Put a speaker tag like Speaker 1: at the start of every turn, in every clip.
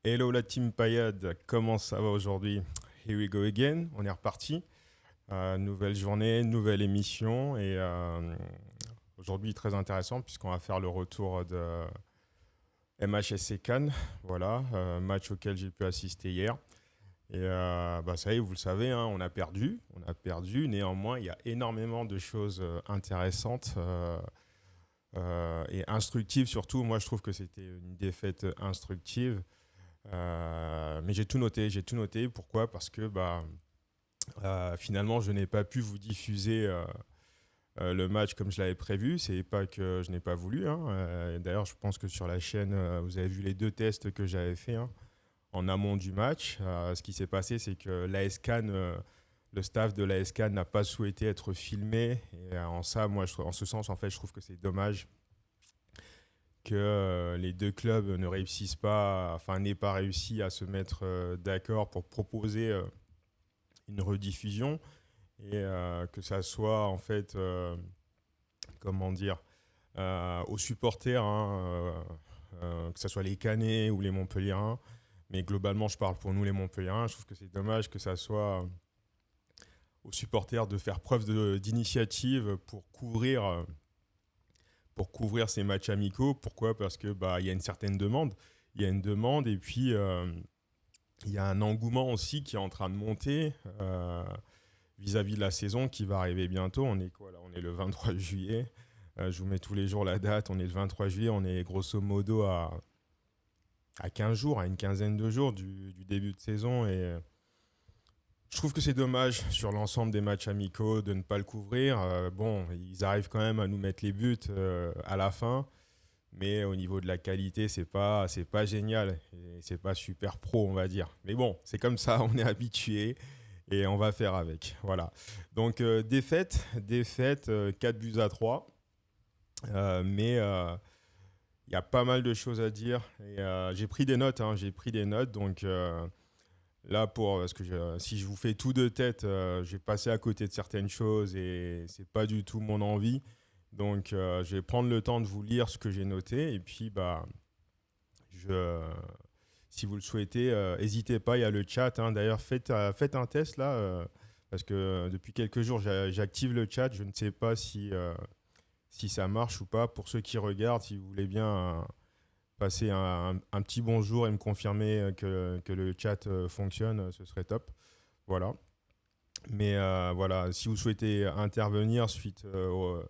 Speaker 1: Hello la team Payad, comment ça va aujourd'hui? Here we go again, on est reparti. Nouvelle journée, nouvelle émission et aujourd'hui très intéressant puisqu'on va faire le retour de MHSC Cannes, voilà, match auquel j'ai pu assister hier. Et ça y est, vous le savez, hein, on a perdu. Néanmoins, il y a énormément de choses intéressantes et instructives surtout. Moi, je trouve que c'était une défaite instructive. Mais j'ai tout noté. Pourquoi? Parce que finalement, je n'ai pas pu vous diffuser le match comme je l'avais prévu. C'est pas que je n'ai pas voulu, hein. D'ailleurs, je pense que sur la chaîne, vous avez vu les deux tests que j'avais fait, hein, en amont du match. Ce qui s'est passé, c'est que l'AS Cannes, le staff de l'AS Cannes n'a pas souhaité être filmé. Et en ça, moi, en ce sens, en fait, je trouve que c'est dommage que les deux clubs ne réussissent pas, enfin n'aient pas réussi à se mettre d'accord pour proposer une rediffusion et que ça soit en fait, comment dire, aux supporters, hein, que ce soit les Canets ou les Montpelliérains, mais globalement je parle pour nous les Montpelliérains, je trouve que c'est dommage que ça soit aux supporters de faire preuve d'initiative pour couvrir ces matchs amicaux. Pourquoi? Parce que il y a une certaine demande. Il y a une demande et puis il y a un engouement aussi qui est en train de monter vis-à-vis de la saison qui va arriver bientôt. On est quoi là? On est le 23 juillet. Je vous mets tous les jours la date. On est le 23 juillet. On est grosso modo à 15 jours, à une quinzaine de jours du début de saison. Et je trouve que c'est dommage sur l'ensemble des matchs amicaux de ne pas le couvrir. Bon, ils arrivent quand même à nous mettre les buts à la fin, mais au niveau de la qualité, c'est pas génial et c'est pas super pro, on va dire. Mais bon, c'est comme ça, on est habitué et on va faire avec. Voilà. Donc défaite, 4 buts à 3. Mais il y a pas mal de choses à dire. Et, j'ai pris des notes, hein, j'ai pris des notes. Donc là, parce que si je vous fais tout de tête, je vais passer à côté de certaines choses et c'est pas du tout mon envie. Donc, je vais prendre le temps de vous lire ce que j'ai noté et puis, je, si vous le souhaitez, n'hésitez pas. Il y a le chat, hein. D'ailleurs, faites un test là, parce que depuis quelques jours, j'active le chat. Je ne sais pas si ça marche ou pas. Pour ceux qui regardent, si vous voulez bien passer un petit bonjour et me confirmer que le chat fonctionne, ce serait top. Voilà. Mais voilà, si vous souhaitez intervenir suite aux,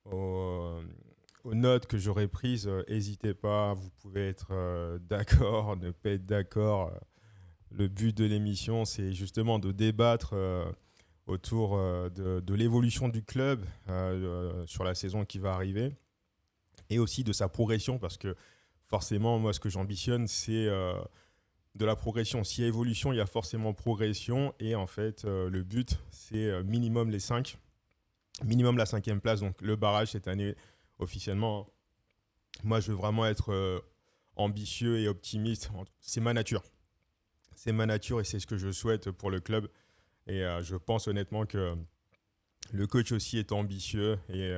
Speaker 1: aux notes que j'aurais prises, n'hésitez pas. Vous pouvez être d'accord, ne pas être d'accord. Le but de l'émission, c'est justement de débattre autour de l'évolution du club sur la saison qui va arriver et aussi de sa progression parce que forcément, moi, ce que j'ambitionne, c'est de la progression. S'il y a évolution, il y a forcément progression. Et en fait, le but, c'est minimum les 5, minimum la cinquième place. Donc le barrage cette année, officiellement, moi, je veux vraiment être ambitieux et optimiste. C'est ma nature. C'est ma nature et c'est ce que je souhaite pour le club. Et je pense honnêtement que le coach aussi est ambitieux et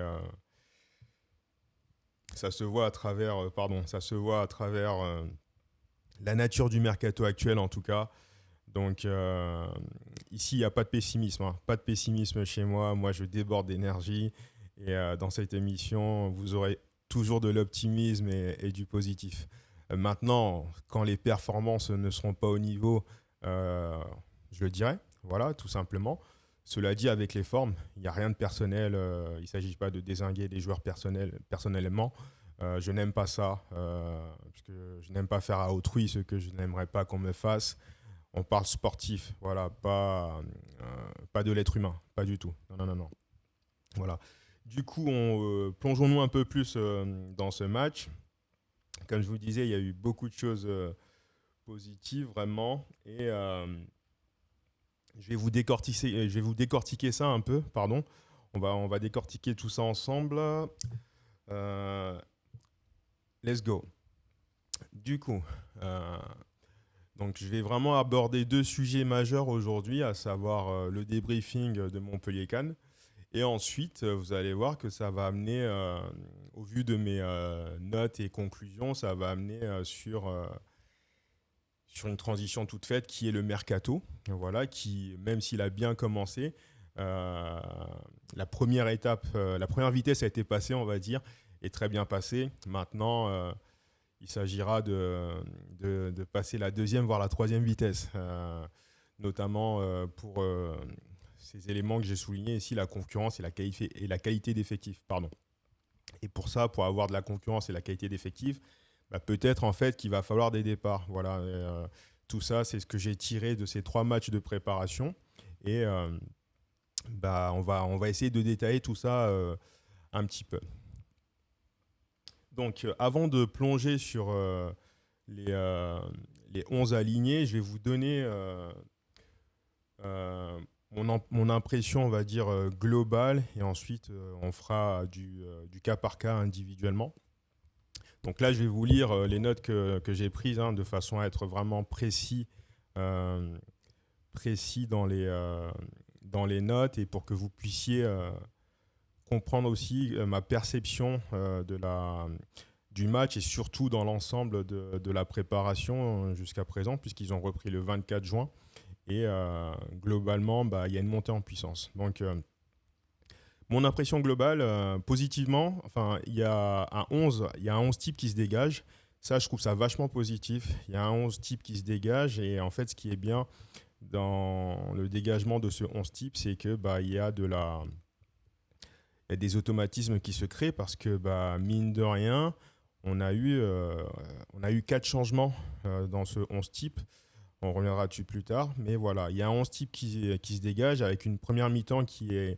Speaker 1: ça se voit à travers, ça se voit à travers la nature du mercato actuel en tout cas. Donc ici, il n'y a pas de pessimisme, hein. Pas de pessimisme chez moi. Moi, je déborde d'énergie. Et dans cette émission, vous aurez toujours de l'optimisme et du positif. Maintenant, quand les performances ne seront pas au niveau, euh, je le dirai. Voilà, tout simplement. Cela dit, avec les formes, il n'y a rien de personnel. Il ne s'agit pas de dézinguer les joueurs personnellement. Je n'aime pas ça, parce que je n'aime pas faire à autrui ce que je n'aimerais pas qu'on me fasse. On parle sportif, voilà, pas de l'être humain, pas du tout. Non, non, non, non. Voilà. Du coup, plongeons-nous un peu plus dans ce match. Comme je vous disais, il y a eu beaucoup de choses positives, vraiment. Et je vais vous décortiquer ça un peu, pardon. On va décortiquer tout ça ensemble. Euh, let's go. Du coup, donc je vais vraiment aborder deux sujets majeurs aujourd'hui, à savoir le débriefing de Montpellier-Cannes. Et ensuite, vous allez voir que ça va amener, au vu de mes notes et conclusions, ça va amener sur sur une transition toute faite qui est le mercato. Voilà, qui, même s'il a bien commencé, euh, la première étape, la première vitesse a été passée, on va dire, est très bien passée. Maintenant, il s'agira de passer la deuxième, voire la troisième vitesse, notamment pour ces éléments que j'ai soulignés ici, la concurrence et la qualité d'effectifs. Pardon. Et pour ça, pour avoir de la concurrence et la qualité d'effectifs, bah, peut-être en fait qu'il va falloir des départs. Voilà. Tout ça, c'est ce que j'ai tiré de ces 3 matchs de préparation. Et bah, on va essayer de détailler tout ça un petit peu. Donc, avant de plonger sur les, euh, les 11 alignés, je vais vous donner mon impression, on va dire, globale, et ensuite, on fera du cas par cas individuellement. Donc là, je vais vous lire les notes que j'ai prises, hein, de façon à être vraiment euh, précis dans les notes, et pour que vous puissiez comprendre aussi ma perception du match, et surtout dans l'ensemble de la préparation jusqu'à présent, puisqu'ils ont repris le 24 juin. Et globalement, bah, il y a une montée en puissance. Donc, mon impression globale, positivement, enfin, il y a un 11 type qui se dégage. Ça, je trouve ça vachement positif. Il y a un 11 type qui se dégage. Et en fait, ce qui est bien dans le dégagement de ce 11 type, c'est que bah, il y a des automatismes qui se créent, parce que bah, mine de rien, on a eu 4 changements dans ce 11 type. On reviendra dessus plus tard. Mais voilà, il y a un 11 type qui se dégage, avec une première mi-temps qui est,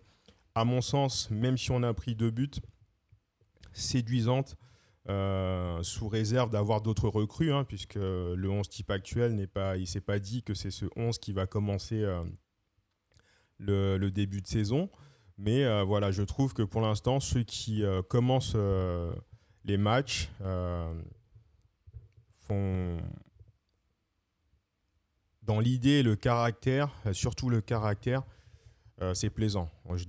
Speaker 1: à mon sens, même si on a pris 2 buts, séduisante, sous réserve d'avoir d'autres recrues, hein, puisque le 11 type actuel il ne s'est pas dit que c'est ce 11 qui va commencer le début de saison. Mais voilà, je trouve que pour l'instant, ceux qui commencent les matchs font, dans l'idée, le caractère, surtout le caractère, c'est plaisant. Je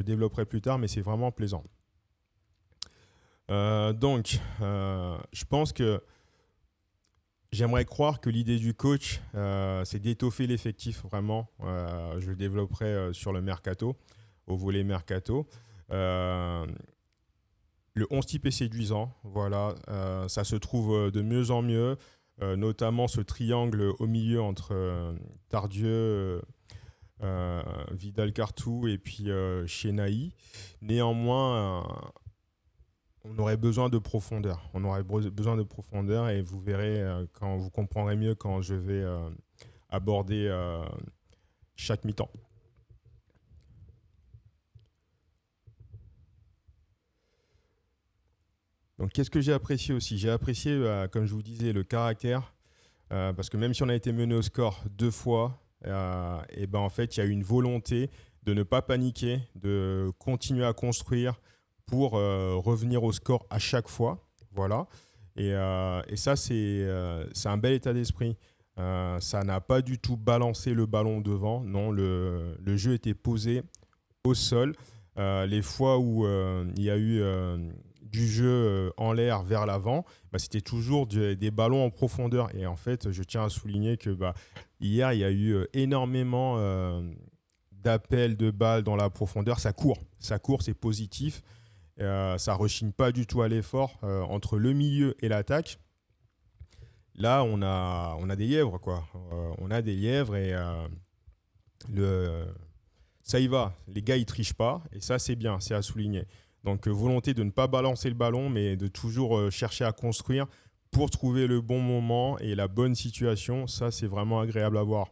Speaker 1: développerai plus tard, mais c'est vraiment plaisant. Donc, je pense que j'aimerais croire que l'idée du coach, c'est d'étoffer l'effectif vraiment. Je le développerai sur le mercato, au volet mercato. Le 11 type est séduisant, voilà. Ça se trouve de mieux en mieux, notamment ce triangle au milieu entre Tardieu, Vidal-Cartou et puis Chenaï. Néanmoins, on aurait besoin de profondeur. On aurait besoin de profondeur, et vous verrez, quand vous comprendrez mieux quand je vais aborder chaque mi-temps. Donc, qu'est-ce que j'ai apprécié aussi? J'ai apprécié, comme je vous disais, le caractère, parce que même si on a été mené au score 2 fois, et ben en fait, il y a eu une volonté de ne pas paniquer, de continuer à construire pour revenir au score à chaque fois. Voilà. Et ça, c'est un bel état d'esprit. Ça n'a pas du tout balancé le ballon devant. Non, le jeu était posé au sol. Les fois où il y a eu du jeu en l'air vers l'avant, bah, c'était toujours des ballons en profondeur. Et en fait, je tiens à souligner que bah, hier, il y a eu énormément d'appels de balles dans la profondeur. Ça court, c'est positif. Ça rechigne pas du tout à l'effort entre le milieu et l'attaque. Là, on a des lièvres, quoi. On a des lièvres, et ça y va. Les gars, ils trichent pas, et ça, c'est bien, c'est à souligner. Donc, volonté de ne pas balancer le ballon, mais de toujours chercher à construire pour trouver le bon moment et la bonne situation. Ça, c'est vraiment agréable à voir.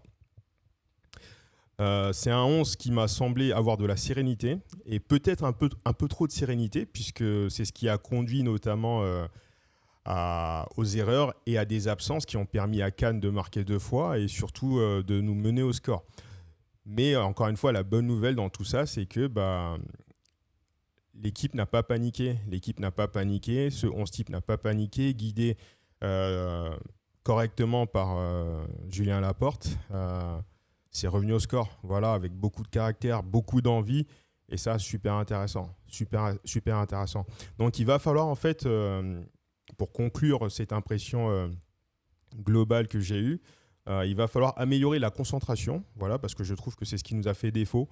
Speaker 1: C'est un 11 qui m'a semblé avoir de la sérénité, et peut-être un peu trop de sérénité, puisque c'est ce qui a conduit notamment aux erreurs et à des absences qui ont permis à Cannes de marquer 2 fois, et surtout de nous mener au score. Mais encore une fois, la bonne nouvelle dans tout ça, c'est que bah, l'équipe n'a pas paniqué. L'équipe n'a pas paniqué. Ce 11 type n'a pas paniqué, guidé euh, correctement par Julien Laporte. C'est revenu au score, voilà, avec beaucoup de caractère, beaucoup d'envie. Et ça, super intéressant. Super intéressant. Donc, il va falloir, en fait, pour conclure cette impression global que j'ai eu. Il va falloir améliorer la concentration, voilà, parce que je trouve que c'est ce qui nous a fait défaut,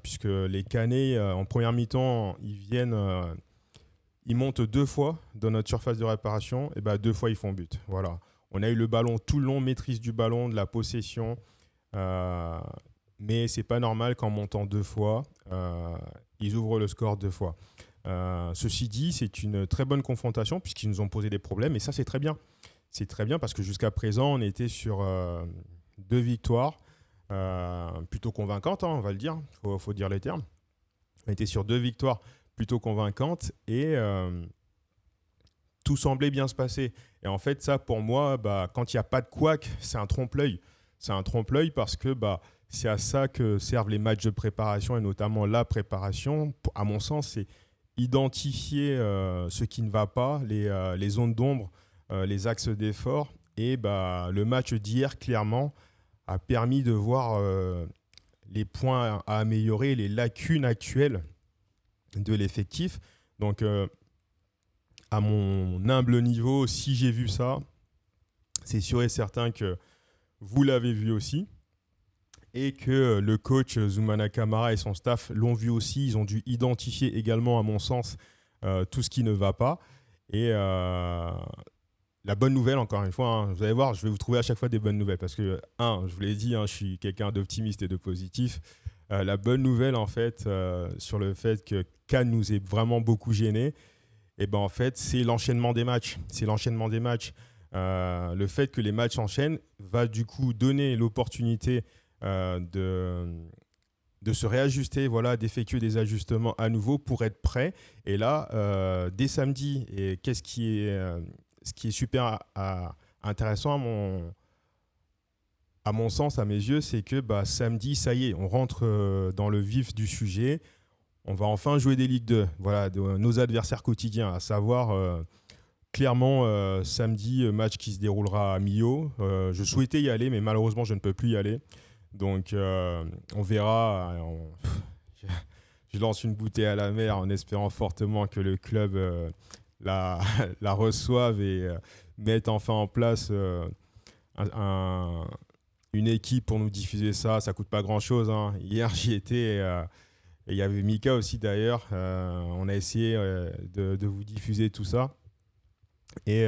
Speaker 1: puisque les Canets, en première mi-temps, ils montent 2 fois dans notre surface de réparation, et 2 fois ils font but. Voilà. On a eu le ballon tout le long, maîtrise du ballon, de la possession, euh, mais c'est pas normal qu'en montant 2 fois, ils ouvrent le score 2 fois. Ceci dit, c'est une très bonne confrontation puisqu'ils nous ont posé des problèmes et ça c'est très bien. C'est très bien parce que jusqu'à présent on était sur 2 victoires plutôt convaincantes, hein, on va le dire, faut dire les termes. On était sur 2 victoires plutôt convaincantes et tout semblait bien se passer. Et en fait ça pour moi, quand il n'y a pas de couac, c'est un trompe-l'œil. C'est un trompe-l'œil parce que c'est à ça que servent les matchs de préparation et notamment la préparation. À mon sens, c'est identifier ce qui ne va pas, les zones d'ombre, les axes d'effort. Et le match d'hier, clairement, a permis de voir les points à améliorer, les lacunes actuelles de l'effectif. Donc, à mon humble niveau, si j'ai vu ça, c'est sûr et certain que vous l'avez vu aussi et que le coach Zoumana Kamara et son staff l'ont vu aussi. Ils ont dû identifier également, à mon sens, tout ce qui ne va pas. Et la bonne nouvelle, encore une fois, hein, vous allez voir, je vais vous trouver à chaque fois des bonnes nouvelles parce que, je vous l'ai dit, je suis quelqu'un d'optimiste et de positif. La bonne nouvelle, en fait, sur le fait que Cannes nous ait vraiment beaucoup gênés, en fait, c'est l'enchaînement des matchs. C'est l'enchaînement des matchs. Le fait que les matchs s'enchaînent va du coup donner l'opportunité de se réajuster, voilà, d'effectuer des ajustements à nouveau pour être prêt. Et là, dès samedi, et ce qui est super intéressant à mon sens, à mes yeux, c'est que samedi, ça y est, on rentre dans le vif du sujet. On va enfin jouer des Ligue 2, voilà, de nos adversaires quotidiens, à savoir clairement samedi, match qui se déroulera à Millau. Je souhaitais y aller, mais malheureusement, je ne peux plus y aller. Donc, on verra. Je lance une bouteille à la mer en espérant fortement que le club la, la reçoive et mette enfin en place une équipe pour nous diffuser ça. Ça coûte pas grand-chose, hein. Hier, j'y étais et il y avait Mika aussi d'ailleurs. On a essayé de vous diffuser tout ça. Et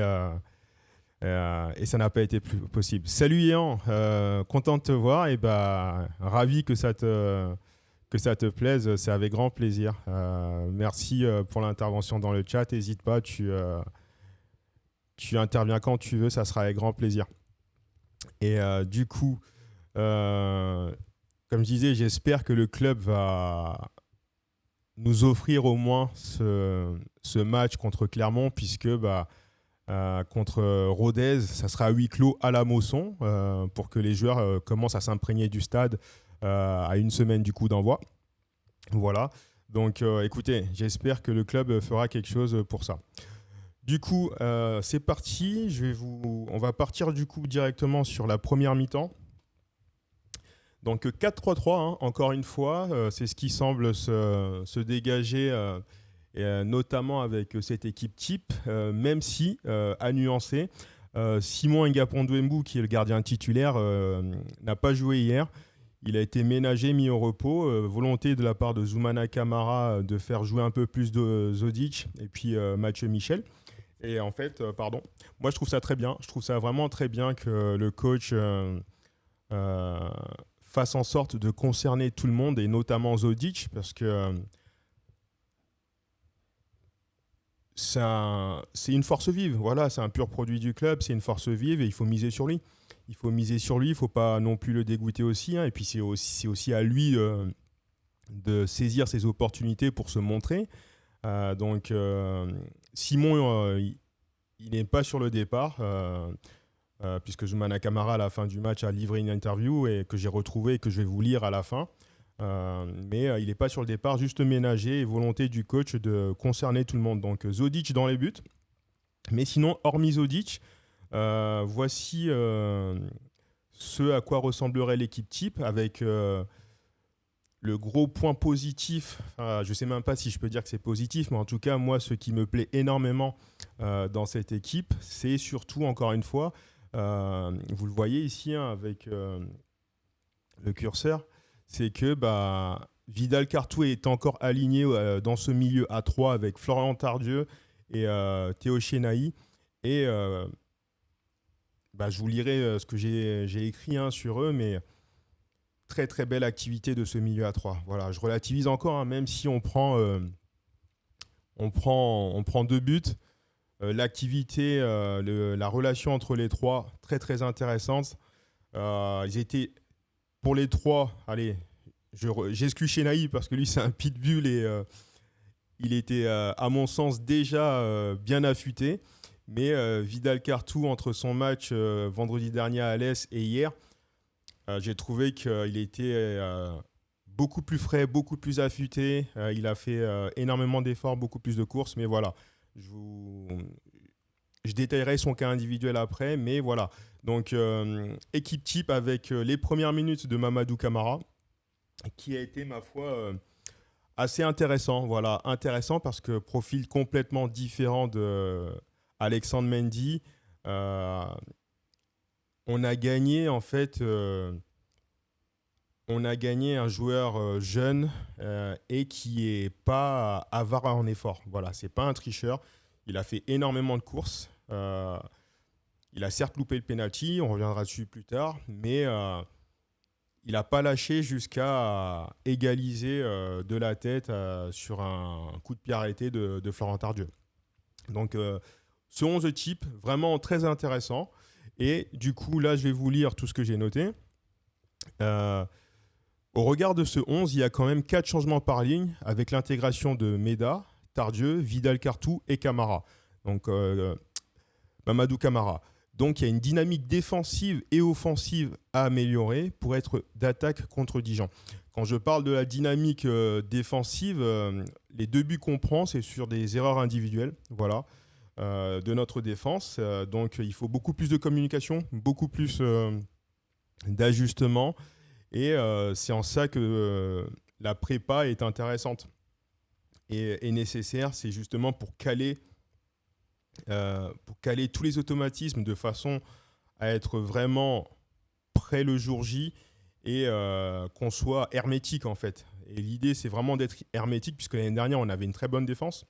Speaker 1: ça n'a pas été plus possible. Salut Ian, content de te voir et ravi que ça te plaise, c'est avec grand plaisir. Merci pour l'intervention dans le chat, n'hésite pas, tu interviens quand tu veux, ça sera avec grand plaisir. Et du coup, comme je disais, j'espère que le club va nous offrir au moins ce match contre Clermont puisque contre Rodez, ça sera à huis clos à la Mosson pour que les joueurs commencent à s'imprégner du stade à une semaine du coup d'envoi. Voilà. Donc écoutez, j'espère que le club fera quelque chose pour ça. Du coup, c'est parti. On va partir du coup directement sur la première mi-temps. Donc 4-3-3, hein, encore une fois, c'est ce qui semble se dégager et notamment avec cette équipe type, même si, à nuancer, Simon Ngapondouembou, qui est le gardien titulaire, n'a pas joué hier. Il a été ménagé, mis au repos. Volonté de la part de Zoumana Kamara de faire jouer un peu plus de Zodic et puis Mathieu Michel. Et en fait, moi je trouve ça très bien. Je trouve ça vraiment très bien que le coach fasse en sorte de concerner tout le monde et notamment Zodic parce que c'est une force vive, voilà, c'est un pur produit du club, c'est une force vive et il faut miser sur lui. Il faut miser sur lui, il ne faut pas non plus le dégoûter aussi. Et puis c'est aussi à lui de saisir ses opportunités pour se montrer. Donc Simon, il n'est pas sur le départ, puisque Zoumana Kamara, à la fin du match, a livré une interview et que j'ai retrouvée et que je vais vous lire à la fin. Mais il n'est pas sur le départ, juste ménagé et volonté du coach de concerner tout le monde. Donc Zodic dans les buts. Mais sinon, hormis Zodic, voici ce à quoi ressemblerait l'équipe type avec le gros point positif. Je ne sais même pas si je peux dire que c'est positif, mais en tout cas, moi, ce qui me plaît énormément dans cette équipe, c'est surtout, encore une fois, vous le voyez ici hein, avec le curseur, c'est que Vidal Cartou est encore aligné dans ce milieu à 3 avec Florian Tardieu et Théo Chénaï. Et je vous lirai ce que j'ai écrit hein, sur eux, mais très très belle activité de ce milieu à 3. Voilà, je relativise encore, hein, même si on prend 2 buts. L'activité, la relation entre les trois, très très intéressante. Ils étaient pour les trois, allez, j'exclus Chénaï parce que lui c'est un pitbull et il était à mon sens déjà bien affûté. Mais Vidal Cartou, entre son match vendredi dernier à Alès et hier, j'ai trouvé qu'il était beaucoup plus frais, beaucoup plus affûté. Il a fait énormément d'efforts, beaucoup plus de courses. Mais voilà, je détaillerai son cas individuel après. Mais voilà, donc équipe type avec les premières minutes de Mamadou Camara, qui a été, ma foi, assez intéressant. Voilà, intéressant parce que profil complètement différent de Alexandre Mendy. On a gagné en fait, on a gagné un joueur jeune et qui est pas avare en effort. Voilà, c'est pas un tricheur. Il a fait énormément de courses. Il a certes loupé le penalty, on reviendra dessus plus tard, mais il n'a pas lâché jusqu'à égaliser de la tête sur un coup de pied arrêté de Florent Tardieu. Donc, ce 11 type, vraiment très intéressant. Et du coup, là, je vais vous lire tout ce que j'ai noté. Au regard de ce 11, il y a quand même 4 changements par ligne avec l'intégration de Meda, Tardieu, Vidal Cartou et Camara. Donc, Mamadou Camara. Donc, il y a une dynamique défensive et offensive à améliorer pour être d'attaque contre Dijon. Quand je parle de la dynamique défensive, les 2 buts qu'on prend, c'est sur des erreurs individuelles. Voilà. De notre défense. Donc, il faut beaucoup plus de communication, beaucoup plus d'ajustement. Et c'est en ça que la prépa est intéressante et nécessaire. C'est justement pour caler tous les automatismes de façon à être vraiment prêt le jour J et qu'on soit hermétique, en fait. Et l'idée, c'est vraiment d'être hermétique, puisque l'année dernière, on avait une très bonne défense.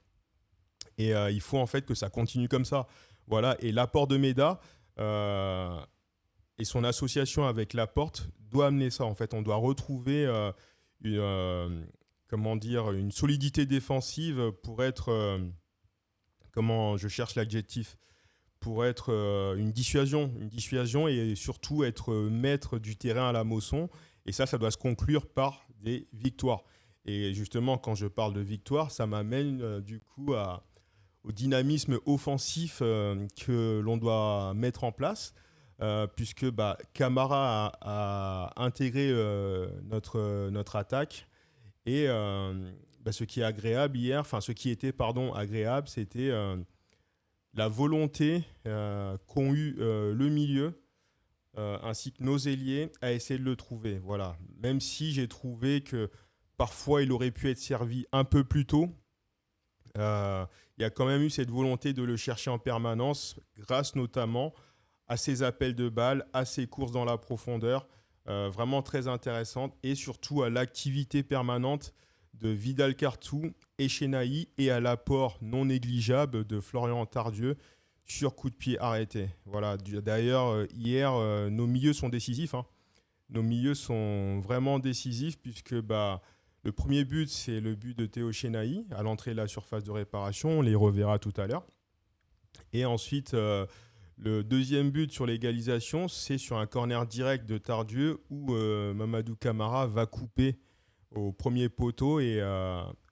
Speaker 1: Et il faut en fait que ça continue comme ça. Voilà. Et l'apport de Meda et son association avec Laporte doit amener ça. En fait, on doit retrouver une solidité défensive pour être, je cherche l'adjectif, pour être une dissuasion et surtout être maître du terrain à la Mosson. Et ça doit se conclure par des victoires. Et justement, quand je parle de victoire, ça m'amène du coup au dynamisme offensif que l'on doit mettre en place, puisque Camara a intégré notre attaque. Et ce qui est agréable hier, ce qui était agréable, c'était la volonté qu'ont eu le milieu ainsi que nos ailiers à essayer de le trouver. Voilà. Même si j'ai trouvé que parfois il aurait pu être servi un peu plus tôt, il y a quand même eu cette volonté de le chercher en permanence, grâce notamment à ses appels de balles, à ses courses dans la profondeur, vraiment très intéressantes, et surtout à l'activité permanente de Vidal Cartou et Chénaï, et à l'apport non négligeable de Florian Tardieu sur coup de pied arrêté. Voilà. D'ailleurs, hier, nos milieux sont décisifs. Hein. Nos milieux sont vraiment décisifs, puisque le premier but, c'est le but de Théo Chénaï à l'entrée de la surface de réparation. On les reverra tout à l'heure. Et ensuite, le deuxième but sur l'égalisation, c'est sur un corner direct de Tardieu où Mamadou Camara va couper au premier poteau et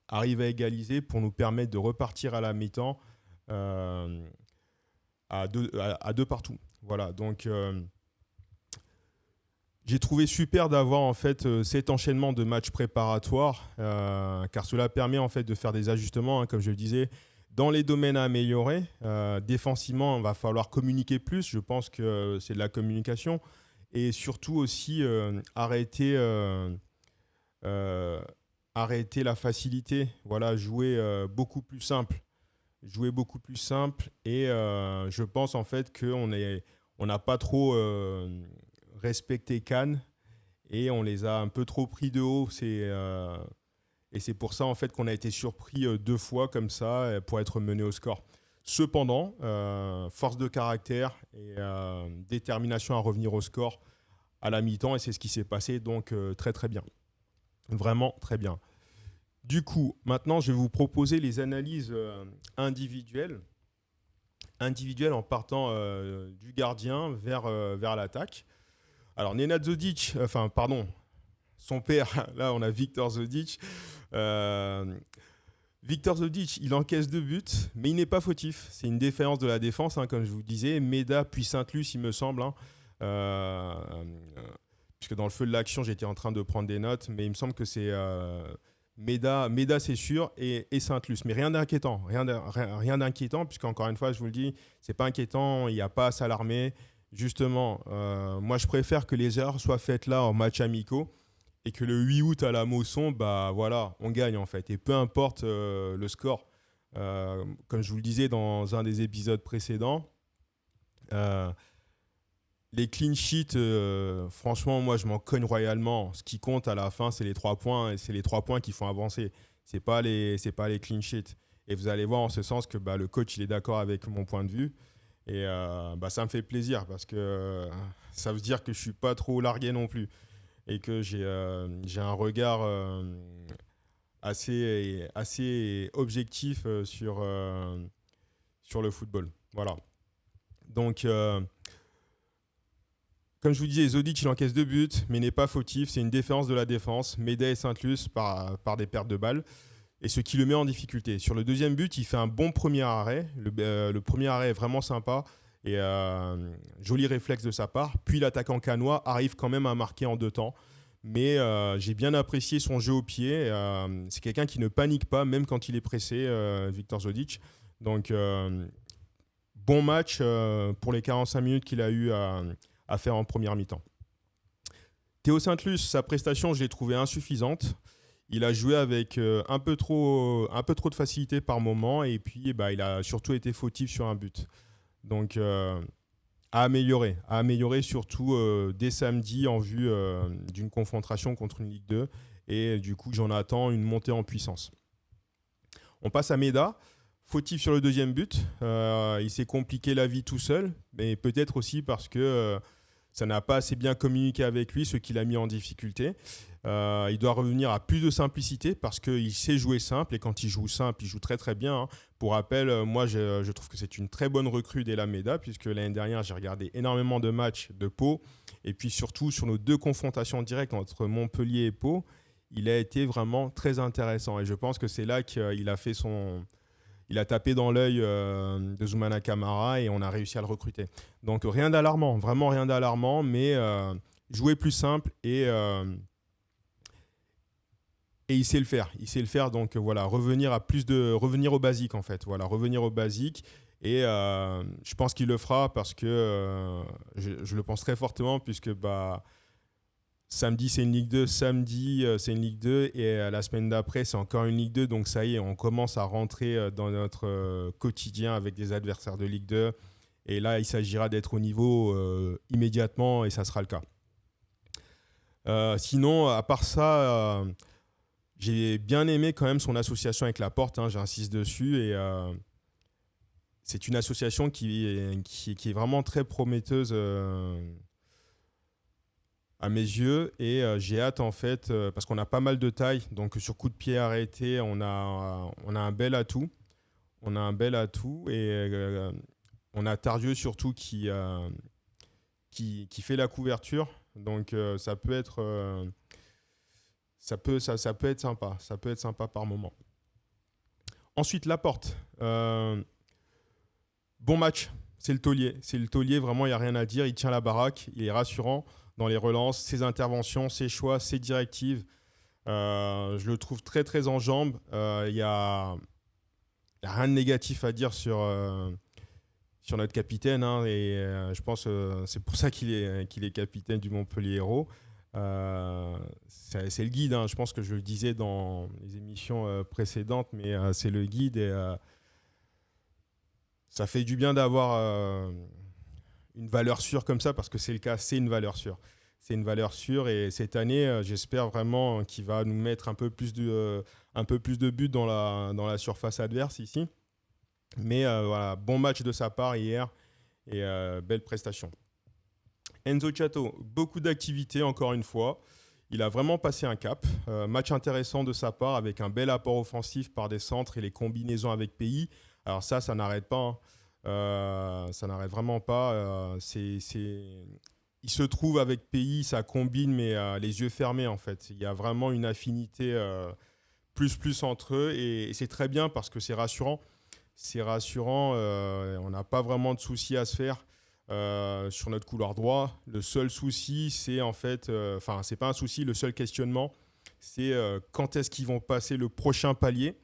Speaker 1: arrive à égaliser pour nous permettre de repartir à la mi-temps à 2 partout. Voilà, donc j'ai trouvé super d'avoir en fait cet enchaînement de matchs préparatoires car cela permet en fait de faire des ajustements, hein, comme je le disais, dans les domaines à améliorer. Défensivement, il va falloir communiquer plus. Je pense que c'est de la communication. Et surtout aussi arrêter la facilité. Voilà, jouer beaucoup plus simple. jouer beaucoup plus simple. Et je pense en fait on n'a pas trop respecté Cannes et on les a un peu trop pris de haut. Et c'est pour ça en fait qu'on a été surpris deux fois comme ça pour être mené au score. Cependant, force de caractère et détermination à revenir au score à la mi-temps et c'est ce qui s'est passé donc très très bien. Vraiment très bien. Du coup, maintenant je vais vous proposer les analyses individuelles. Individuelles en partant du gardien vers l'attaque. Alors Nenad Zodic, enfin pardon, son père, là on a Viktor Zodic. Euh, Viktor Zodic, il encaisse 2 buts, mais il n'est pas fautif. C'est une défaillance de la défense, hein, comme je vous disais. Meda puis Saint-Luc, il me semble. Hein. Euh, puisque dans le feu de l'action, j'étais en train de prendre des notes, mais il me semble que c'est Meda c'est sûr, et Saint-Luc. Mais rien d'inquiétant, rien d'inquiétant, puisqu'encore une fois, je vous le dis, c'est pas inquiétant, il n'y a pas à s'alarmer. Justement, moi je préfère que les erreurs soient faites là en match amicaux et que le 8 août à la Mosson, bah voilà, on gagne en fait. Et peu importe le score, comme je vous le disais dans un des épisodes précédents, euh, les clean sheets, franchement, moi je m'en cogne royalement. Ce qui compte à la fin, c'est les 3 points et c'est les 3 points qui font avancer. C'est pas les clean sheets. Et vous allez voir en ce sens que bah, le coach il est d'accord avec mon point de vue. Et bah, ça me fait plaisir parce que ça veut dire que je suis pas trop largué non plus et que j'ai un regard assez objectif sur le football. Voilà. Donc, comme je vous disais, Zodic, il encaisse 2 buts, mais n'est pas fautif. C'est une défense de la défense. Médet et Saint-Luc par des pertes de balles. Et ce qui le met en difficulté. Sur le deuxième but, il fait un bon premier arrêt. Le premier arrêt est vraiment sympa. Et joli réflexe de sa part. Puis l'attaquant canois arrive quand même à marquer en 2 temps. Mais j'ai bien apprécié son jeu au pied. C'est quelqu'un qui ne panique pas, même quand il est pressé, Viktor Zodic. Donc, bon match pour les 45 minutes qu'il a eu à faire en première mi-temps. Théo Saint-Luc, sa prestation, je l'ai trouvée insuffisante. Il a joué avec un peu trop de facilité par moment et puis bah, il a surtout été fautif sur un but. Donc à améliorer surtout dès samedi en vue d'une confrontation contre une Ligue 2 et du coup j'en attends une montée en puissance. On passe à Meda, fautif sur le deuxième but. Il s'est compliqué la vie tout seul, mais peut-être aussi parce que ça n'a pas assez bien communiqué avec lui, ce qui l'a mis en difficulté. Il doit revenir à plus de simplicité parce qu'il sait jouer simple et quand il joue simple, il joue très très bien. Hein. Pour rappel, moi je trouve que c'est une très bonne recrue d'Elameda puisque l'année dernière j'ai regardé énormément de matchs de Pau et puis surtout sur nos 2 confrontations directes entre Montpellier et Pau, il a été vraiment très intéressant et je pense que c'est là qu'il a fait il a tapé dans l'œil de Zoumana Camara et on a réussi à le recruter. Donc rien d'alarmant, vraiment rien d'alarmant, mais jouer plus simple et il sait le faire. Il sait le faire, donc voilà, revenir au basique en fait. Voilà, revenir au basique. Et je pense qu'il le fera parce que je le pense très fortement puisque bah, samedi c'est une Ligue 2, samedi c'est une Ligue 2 et la semaine d'après c'est encore une Ligue 2. Donc ça y est, on commence à rentrer dans notre quotidien avec des adversaires de Ligue 2. Et là, il s'agira d'être au niveau immédiatement et ça sera le cas. Sinon, à part ça, j'ai bien aimé quand même son association avec Laporte, hein, j'insiste dessus. Et c'est une association qui est vraiment très prometteuse à mes yeux. Et j'ai hâte en fait, parce qu'on a pas mal de taille. Donc sur coup de pied arrêté, on a un bel atout. On a un bel atout. Et on a Tardieu surtout qui fait la couverture. Donc ça peut être... ça peut être sympa. Ça peut être sympa par moment. Ensuite, Laporte. Bon match. C'est le taulier. C'est le taulier, vraiment, il n'y a rien à dire. Il tient la baraque. Il est rassurant dans les relances, ses interventions, ses choix, ses directives. Je le trouve très, très en jambes. Il n'y a rien de négatif à dire sur notre capitaine. Hein, et je pense que c'est pour ça qu'il est capitaine du Montpellier Hérault. C'est le guide, hein. Je pense que je le disais dans les émissions précédentes, mais c'est le guide et ça fait du bien d'avoir une valeur sûre comme ça, parce que c'est le cas, c'est une valeur sûre. C'est une valeur sûre, et cette année, j'espère vraiment qu'il va nous mettre un peu plus de buts dans la surface adverse ici. Mais voilà, bon match de sa part hier, et belle prestation. Enzo Chato, beaucoup d'activités encore une fois. Il a vraiment passé un cap. Match intéressant de sa part, avec un bel apport offensif par des centres et les combinaisons avec Pays. Alors ça n'arrête pas, hein. Ça n'arrête vraiment pas. Il se trouve avec Pays, ça combine, mais les yeux fermés en fait. Il y a vraiment une affinité plus entre eux, et c'est très bien parce que c'est rassurant. C'est rassurant, on n'a pas vraiment de soucis à se faire sur notre couloir droit. Le seul souci, c'est en fait, c'est pas un souci, le seul questionnement, c'est quand est-ce qu'ils vont passer le prochain palier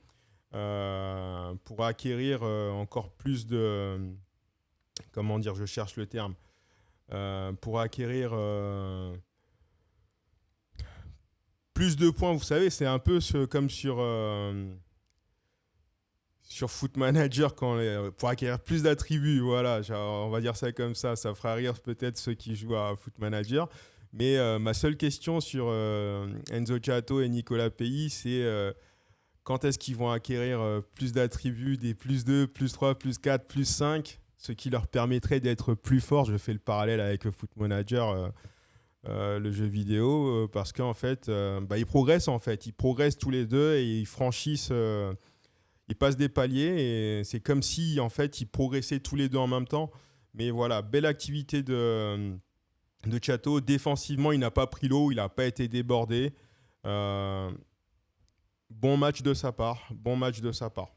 Speaker 1: pour acquérir encore plus de. Comment dire, je cherche le terme. Pour acquérir plus de points, vous savez, c'est un peu comme sur Foot Manager, pour acquérir plus d'attributs, voilà, on va dire ça comme ça fera rire peut-être ceux qui jouent à Foot Manager. Mais ma seule question sur Enzo Chato et Nicolas Pays, c'est quand est-ce qu'ils vont acquérir plus d'attributs, des plus 2, plus 3, plus 4, plus 5, ce qui leur permettrait d'être plus forts. Je fais le parallèle avec le Foot Manager, le jeu vidéo, parce qu'en fait, ils progressent en fait. Ils progressent tous les deux, et ils franchissent, ils passent des paliers, et c'est comme si en fait ils progressaient tous les deux en même temps. Mais voilà, belle activité de Chato. Défensivement, il n'a pas pris l'eau, il n'a pas été débordé. Bon match de sa part, bon match de sa part.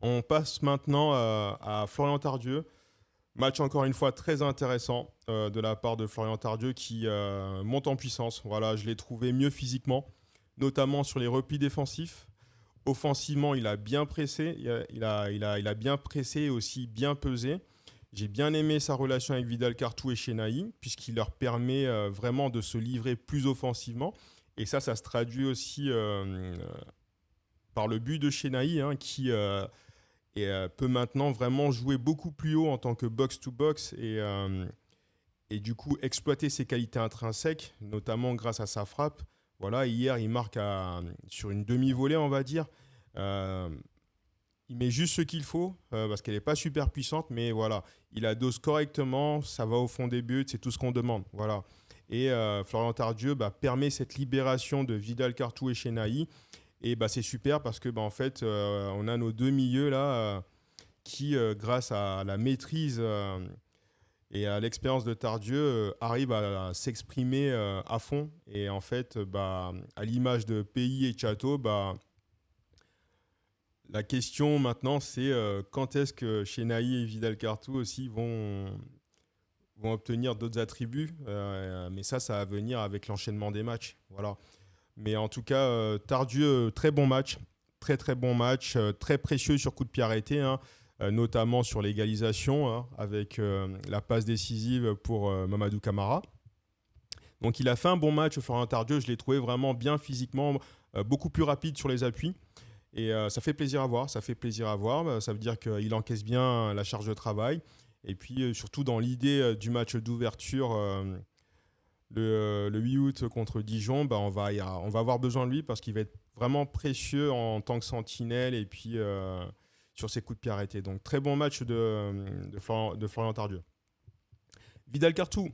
Speaker 1: On passe maintenant à Florian Tardieu. Match encore une fois très intéressant de la part de Florian Tardieu, qui monte en puissance. Voilà, je l'ai trouvé mieux physiquement, notamment sur les replis défensifs. Offensivement, il a bien pressé, il a bien pressé et aussi bien pesé. J'ai bien aimé sa relation avec Vidal Cartou et Chenahi, puisqu'il leur permet vraiment de se livrer plus offensivement. Et ça se traduit aussi par le but de Chenahi, hein, qui peut maintenant vraiment jouer beaucoup plus haut en tant que box-to-box, et du coup exploiter ses qualités intrinsèques, notamment grâce à sa frappe. Voilà, hier, il marque sur une demi-volée, on va dire. Il met juste ce qu'il faut, parce qu'elle n'est pas super puissante, mais voilà, il la dose correctement, ça va au fond des buts, c'est tout ce qu'on demande. Voilà. Et Florian Tardieu permet cette libération de Vidal Cartou et Chenahi. Et c'est super parce que en fait, on a nos deux milieux là qui, grâce à la maîtrise et à l'expérience de Tardieu, arrivent à s'exprimer à fond. Et en fait, à l'image de Pays et Chato, la question maintenant, c'est quand est-ce que Chenahi et Vidal Cartou aussi vont obtenir d'autres attributs. Mais ça va venir avec l'enchaînement des matchs. Voilà. Mais en tout cas, Tardieu, très bon match. Très très bon match. Très précieux sur coup de pied arrêté, hein, notamment sur l'égalisation, hein, avec la passe décisive pour Mamadou Camara. Donc il a fait un bon match, Florian Tardieu. Je l'ai trouvé vraiment bien physiquement, beaucoup plus rapide sur les appuis. Et ça fait plaisir à voir. Ça fait plaisir à voir. Ça veut dire qu'il encaisse bien la charge de travail. Et puis surtout dans l'idée du match d'ouverture le 8 août contre Dijon, on va avoir besoin de lui parce qu'il va être vraiment précieux en tant que sentinelle et puis sur ses coups de pied arrêtés. Donc très bon match de Florian Tardieu. Vidal Cartou,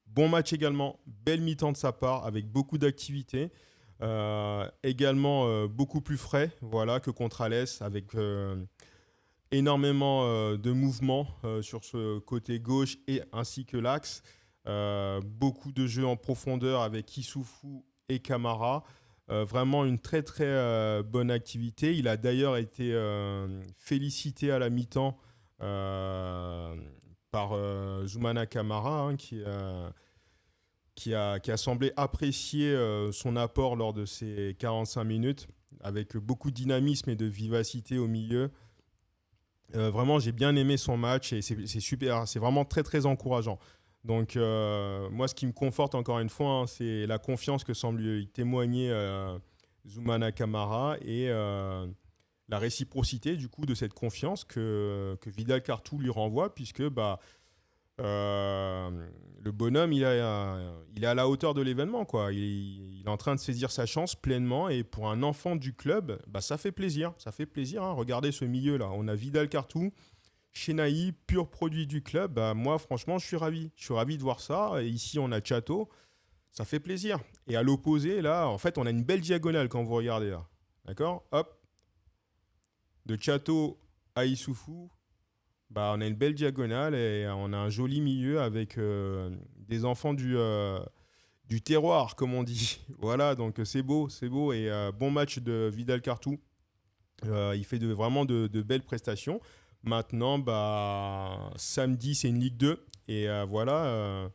Speaker 1: bon match également, belle mi-temps de sa part avec beaucoup d'activité. Également beaucoup plus frais, voilà, que contre Alès, avec énormément de mouvements sur ce côté gauche et ainsi que l'axe. Beaucoup de jeux en profondeur avec Issoufou et Camara. Vraiment une très très bonne activité. Il a d'ailleurs été félicité à la mi-temps par Zoumana Camara, hein, qui a semblé apprécier son apport lors de ces 45 minutes, avec beaucoup de dynamisme et de vivacité au milieu. Vraiment, j'ai bien aimé son match et c'est super, c'est vraiment très très encourageant. Donc moi, ce qui me conforte encore une fois, hein, c'est la confiance que semble y témoigner Zoumana Camara et la réciprocité du coup de cette confiance que Vidal Cartou lui renvoie, puisque euh, le bonhomme il est à la hauteur de l'événement, quoi. Il est en train de saisir sa chance pleinement, et pour un enfant du club, ça fait plaisir, hein. Regardez ce milieu là, on a Vidal Cartou, Chenailly, pur produit du club. Moi franchement je suis ravi de voir ça. Et ici on a Chateau, ça fait plaisir. Et à l'opposé là, en fait on a une belle diagonale quand vous regardez là, d'accord, hop, de Chateau à Issoufou, on a une belle diagonale et on a un joli milieu avec des enfants du terroir, comme on dit. Voilà, donc c'est beau, c'est beau. Et bon match de Vidal Cartou. Il fait vraiment de belles prestations. Maintenant, samedi, c'est une Ligue 2. Et voilà,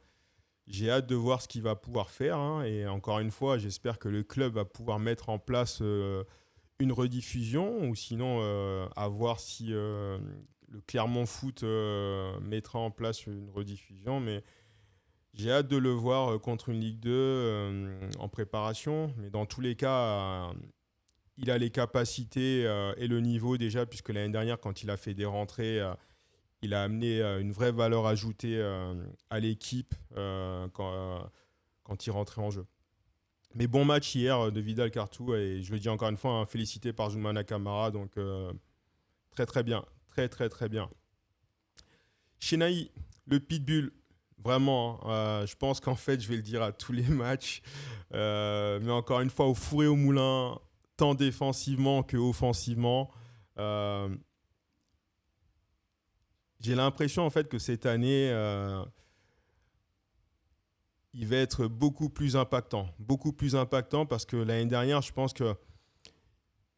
Speaker 1: j'ai hâte de voir ce qu'il va pouvoir faire, hein. Et encore une fois, j'espère que le club va pouvoir mettre en place une rediffusion, ou sinon à voir si le Clermont Foot mettra en place une rediffusion. Mais j'ai hâte de le voir contre une Ligue 2 en préparation. Mais dans tous les cas, il a les capacités et le niveau déjà, puisque l'année dernière, quand il a fait des rentrées, il a amené une vraie valeur ajoutée à l'équipe quand il rentrait en jeu. Mais bon match hier de Vidal Cartou, et je le dis encore une fois, hein, félicité par Zoumana Camara, donc très très bien, très très très bien. Chenaï, le pitbull, vraiment, hein, je pense qu'en fait je vais le dire à tous les matchs, mais encore une fois au four et au moulin, tant défensivement que offensivement. Euh, j'ai l'impression en fait que cette année, il va être beaucoup plus impactant, parce que l'année dernière, je pense que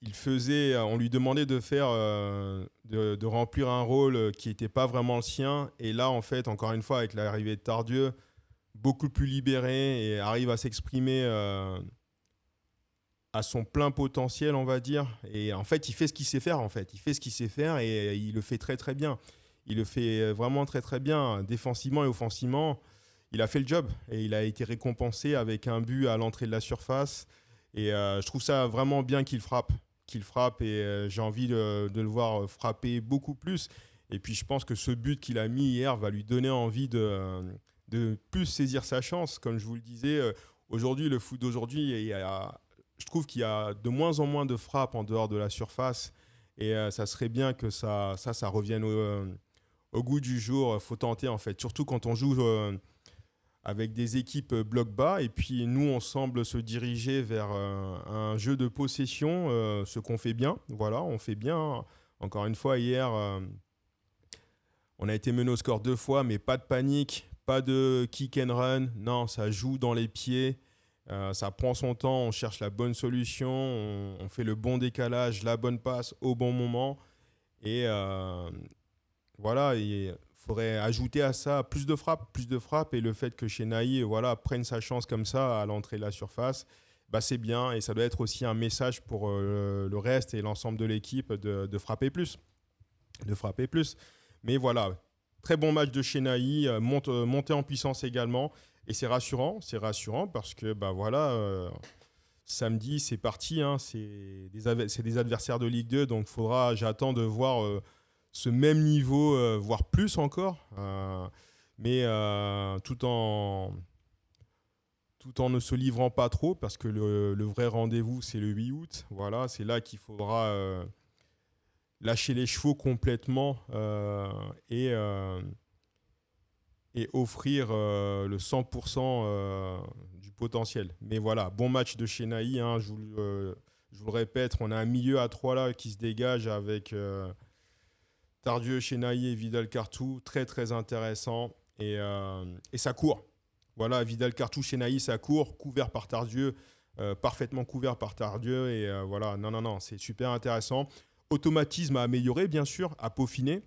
Speaker 1: on lui demandait de faire, de remplir un rôle qui n'était pas vraiment le sien. Et là, en fait, encore une fois, avec l'arrivée de Tardieu, beaucoup plus libéré et arrive à s'exprimer à son plein potentiel, on va dire. Et en fait, il fait ce qu'il sait faire, en fait. Il fait ce qu'il sait faire et il le fait très, très bien. Il le fait vraiment très, très bien, défensivement et offensivement. Il a fait le job et il a été récompensé avec un but à l'entrée de la surface. Et je trouve ça vraiment bien qu'il frappe, et j'ai envie de le voir frapper beaucoup plus. Et puis je pense que ce but qu'il a mis hier va lui donner envie de plus saisir sa chance. Comme je vous le disais, aujourd'hui, le foot d'aujourd'hui, je trouve qu'il y a de moins en moins de frappes en dehors de la surface. Et ça serait bien que ça revienne au goût du jour. Faut tenter, en fait, surtout quand on joue avec des équipes bloc bas. Et puis nous, on semble se diriger vers un jeu de possession, ce qu'on fait bien. Voilà, on fait bien. Encore une fois, hier, on a été mené au score 2 fois, mais pas de panique, pas de kick and run. Non, ça joue dans les pieds. Ça prend son temps, on cherche la bonne solution, on fait le bon décalage, la bonne passe au bon moment. Et voilà, il faudrait ajouter à ça plus de frappes, et le fait que Chenaï, voilà, prenne sa chance comme ça à l'entrée de la surface, c'est bien, et ça doit être aussi un message pour le reste et l'ensemble de l'équipe de frapper plus, de frapper plus. Mais voilà, très bon match de Chenaï, montée en puissance également, et c'est rassurant parce que voilà. Samedi, c'est parti, hein, c'est des adversaires de Ligue 2, donc j'attends de voir ce même niveau, voire plus encore, mais tout en ne se livrant pas trop, parce que le vrai rendez-vous, c'est le 8 août. Voilà, c'est là qu'il faudra lâcher les chevaux complètement, et offrir le 100% du potentiel. Mais voilà, bon match de Chenaï, hein, je vous le répète, on a un milieu à 3 là qui se dégage avec Tardieu, Chenaï et Vidal Cartou, très très intéressant. Et ça court. Voilà, Vidal Cartou, Chenaï, ça court, couvert par Tardieu, parfaitement couvert par Tardieu. Et voilà, non, c'est super intéressant. Automatisme à améliorer, bien sûr, à peaufiner,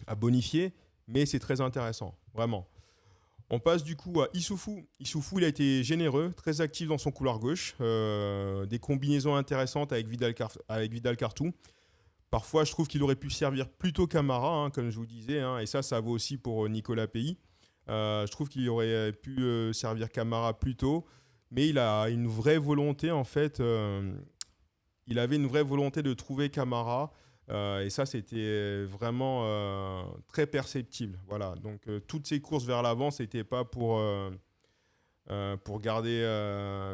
Speaker 1: à bonifier, mais c'est très intéressant, vraiment. On passe du coup à Issoufou. Issoufou, il a été généreux, très actif dans son couloir gauche, des combinaisons intéressantes avec Vidal Cartou. Parfois, je trouve qu'il aurait pu servir plutôt Camara, hein, comme je vous disais, hein, et ça vaut aussi pour Nicolas Pays. Je trouve qu'il aurait pu servir Camara plus tôt, mais il a une vraie volonté, en fait, il avait une vraie volonté de trouver Camara. Et ça, c'était vraiment très perceptible. Voilà. Donc, toutes ces courses vers l'avant, c'était pas pour garder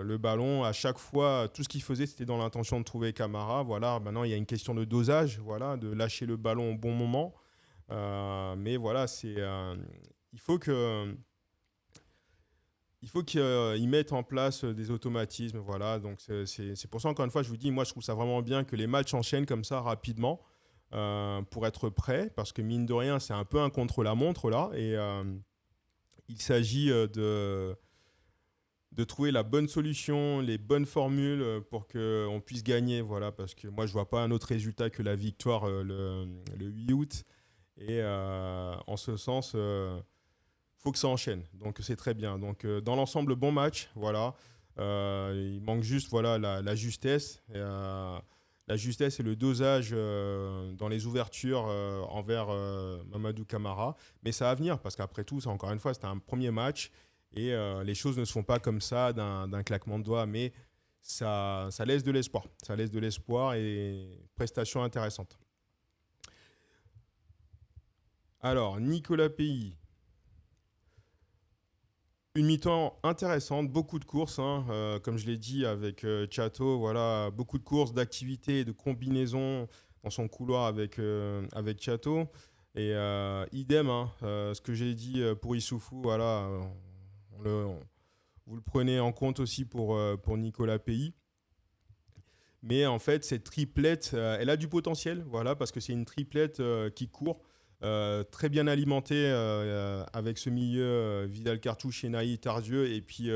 Speaker 1: le ballon. À chaque fois, tout ce qu'il faisait, c'était dans l'intention de trouver Camara. Voilà. Maintenant, il y a une question de dosage, voilà, de lâcher le ballon au bon moment. Mais voilà, il faut que il faut qu'ils mettent en place des automatismes. Voilà. Donc c'est pour ça, encore une fois, je vous dis, moi, je trouve ça vraiment bien que les matchs enchaînent comme ça rapidement pour être prêt. Parce que mine de rien, c'est un peu un contre-la-montre là. Et il s'agit de trouver la bonne solution, les bonnes formules pour qu'on puisse gagner. Voilà. Parce que moi, je ne vois pas un autre résultat que la victoire le 8 août. Et en ce sens, faut que ça enchaîne. Donc c'est très bien. Donc dans l'ensemble, bon match. Voilà. Il manque juste voilà la justesse. La justesse et le dosage dans les ouvertures envers Mamadou Camara. Mais ça va venir parce qu'après tout, ça, encore une fois, c'était un premier match et les choses ne se font pas comme ça d'un claquement de doigts. Mais ça laisse de l'espoir. Ça laisse de l'espoir et prestation intéressante. Alors, Nicolas Pays. Une mi-temps intéressante, beaucoup de courses, hein, comme je l'ai dit avec Chato, voilà, beaucoup de courses, d'activités, de combinaisons dans son couloir avec Chato. Et idem, hein, ce que j'ai dit pour Issoufou, voilà, on le- on- vous le prenez en compte aussi pour Nicolas Pays. Mais en fait, cette triplette, elle a du potentiel, voilà, parce que c'est une triplette qui court, très bien alimentée avec ce milieu Vidal Cartouche, Chenaille, Tardieu, et puis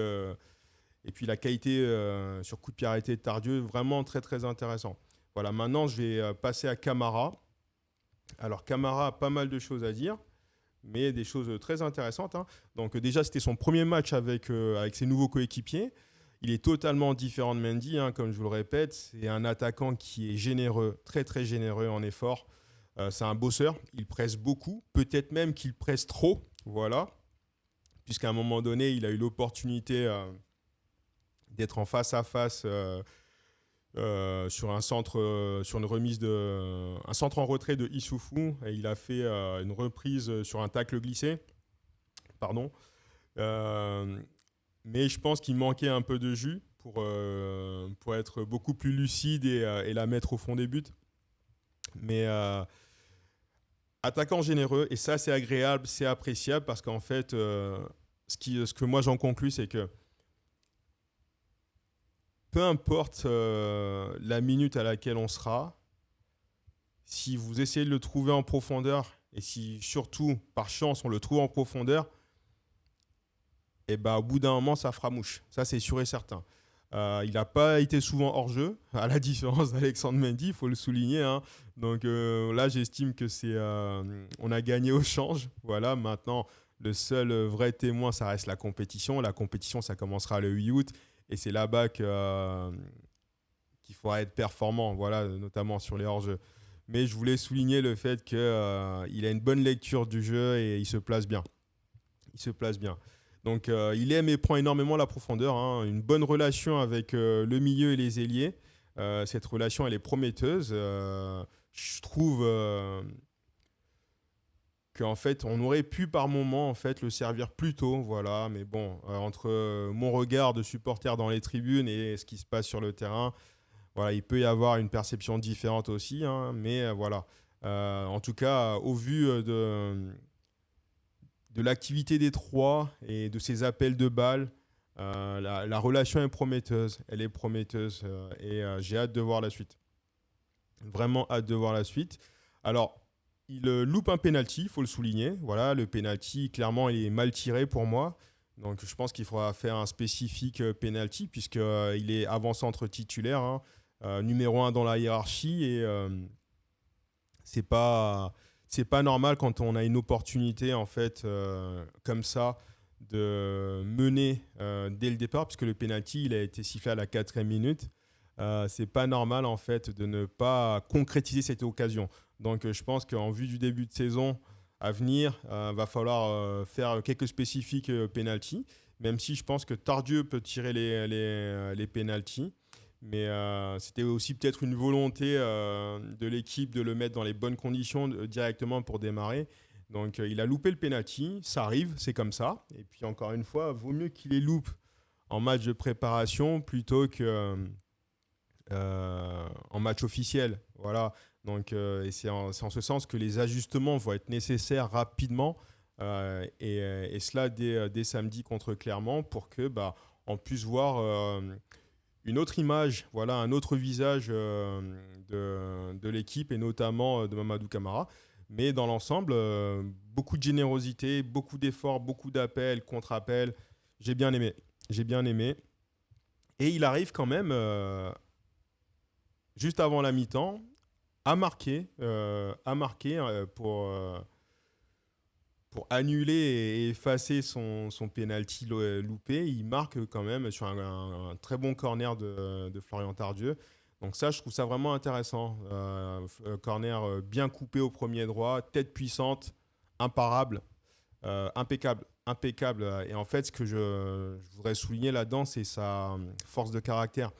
Speaker 1: la qualité sur coup de pied arrêté de Tardieu, vraiment très très intéressant. Voilà, maintenant je vais passer à Camara. Alors Camara a pas mal de choses à dire, mais des choses très intéressantes, hein. Donc déjà, c'était son premier match avec ses nouveaux coéquipiers. Il est totalement différent de Mendy, hein, comme je vous le répète. C'est un attaquant qui est généreux, très très généreux en effort. C'est un bosseur, il presse beaucoup, peut-être même qu'il presse trop, voilà, puisqu'à un moment donné, il a eu l'opportunité d'être en face à face sur un centre, sur une remise un centre en retrait de Issoufou, et il a fait une reprise sur un tacle glissé, pardon. Euh, mais je pense qu'il manquait un peu de jus pour être beaucoup plus lucide et la mettre au fond des buts. Mais attaquant généreux, et ça c'est agréable, c'est appréciable, parce qu'en fait, ce que moi j'en conclus, c'est que peu importe la minute à laquelle on sera, si vous essayez de le trouver en profondeur, et si surtout par chance on le trouve en profondeur, et ben, au bout d'un moment, ça fera mouche. Ça, c'est sûr et certain. Il n'a pas été souvent hors jeu, à la différence d'Alexandre Mendy, il faut le souligner, hein. Donc là, j'estime que on a gagné au change. Voilà, maintenant, le seul vrai témoin, ça reste la compétition. La compétition, ça commencera le 8 août. Et c'est là-bas qu'il faudra être performant, voilà, notamment sur les hors-jeux. Mais je voulais souligner le fait qu'il a une bonne lecture du jeu et il se place bien. Il se place bien. Donc il aime et prend énormément la profondeur, hein. Une bonne relation avec le milieu et les ailiers. Cette relation, elle est prometteuse. Je trouve qu'en fait, on aurait pu par moment en fait, le servir plus tôt. Voilà. Mais bon, entre mon regard de supporter dans les tribunes et ce qui se passe sur le terrain, voilà, il peut y avoir une perception différente aussi, hein. Mais voilà. En tout cas, au vu de l'activité des trois et de ses appels de balles, la relation est prometteuse. Elle est prometteuse et j'ai hâte de voir la suite. Vraiment hâte de voir la suite. Alors, il loupe un penalty, il faut le souligner. Voilà, le penalty, clairement, il est mal tiré pour moi. Donc, je pense qu'il faudra faire un spécifique penalty puisqu'il est avant-centre titulaire, hein, numéro un dans la hiérarchie et c'est pas c'est pas normal quand on a une opportunité en fait comme ça de mener dès le départ puisque le penalty il a été sifflé à la 4e minute. C'est pas normal en fait de ne pas concrétiser cette occasion. Donc je pense qu'en vue du début de saison à venir, va falloir faire quelques spécifiques penalty, même si je pense que Tardieu peut tirer les penalties. Mais c'était aussi peut-être une volonté de l'équipe de le mettre dans les bonnes conditions directement pour démarrer. Donc il a loupé le penalty, ça arrive, c'est comme ça. Et puis encore une fois, vaut mieux qu'il les loupe en match de préparation plutôt que en match officiel. Voilà. Donc et c'est en ce sens que les ajustements vont être nécessaires rapidement et cela dès samedi contre Clermont pour que on puisse voir une autre image, voilà, un autre visage de l'équipe et notamment de Mamadou Camara. Mais dans l'ensemble, beaucoup de générosité, beaucoup d'efforts, beaucoup d'appels, contre-appels. J'ai bien aimé. J'ai bien aimé. Et il arrive quand même, juste avant la mi-temps, à marquer pour annuler et effacer son penalty loupé. Il marque quand même sur un très bon corner de Florian Tardieu. Donc ça, je trouve ça vraiment intéressant. Corner bien coupé au premier droit, tête puissante, imparable, impeccable. Impeccable. Et en fait, ce que je voudrais souligner là-dedans, c'est sa force de caractère.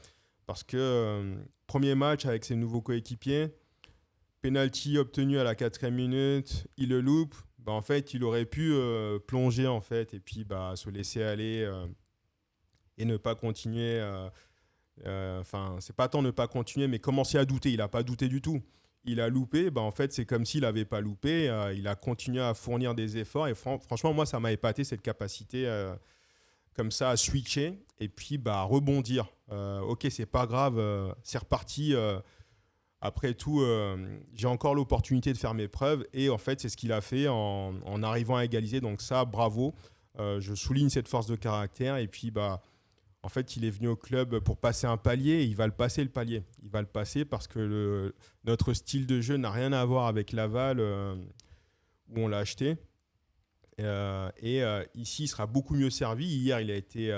Speaker 1: Parce que premier match avec ses nouveaux coéquipiers, penalty obtenu à la 4e minute, il le loupe. En fait, il aurait pu plonger en fait et puis se laisser aller et ne pas continuer. Enfin, c'est pas tant ne pas continuer, mais commencer à douter. Il n'a pas douté du tout. Il a loupé. En fait, c'est comme s'il n'avait pas loupé. Il a continué à fournir des efforts et franchement, moi, ça m'a épaté cette capacité comme ça à switcher et puis rebondir. Ok, c'est pas grave, c'est reparti. Après tout, j'ai encore l'opportunité de faire mes preuves et en fait, c'est ce qu'il a fait en arrivant à égaliser. Donc ça, bravo. Je souligne cette force de caractère et puis en fait, il est venu au club pour passer un palier et il va le passer le palier. Il va le passer parce que notre style de jeu n'a rien à voir avec Laval où on l'a acheté. Ici, il sera beaucoup mieux servi. Hier, il a été,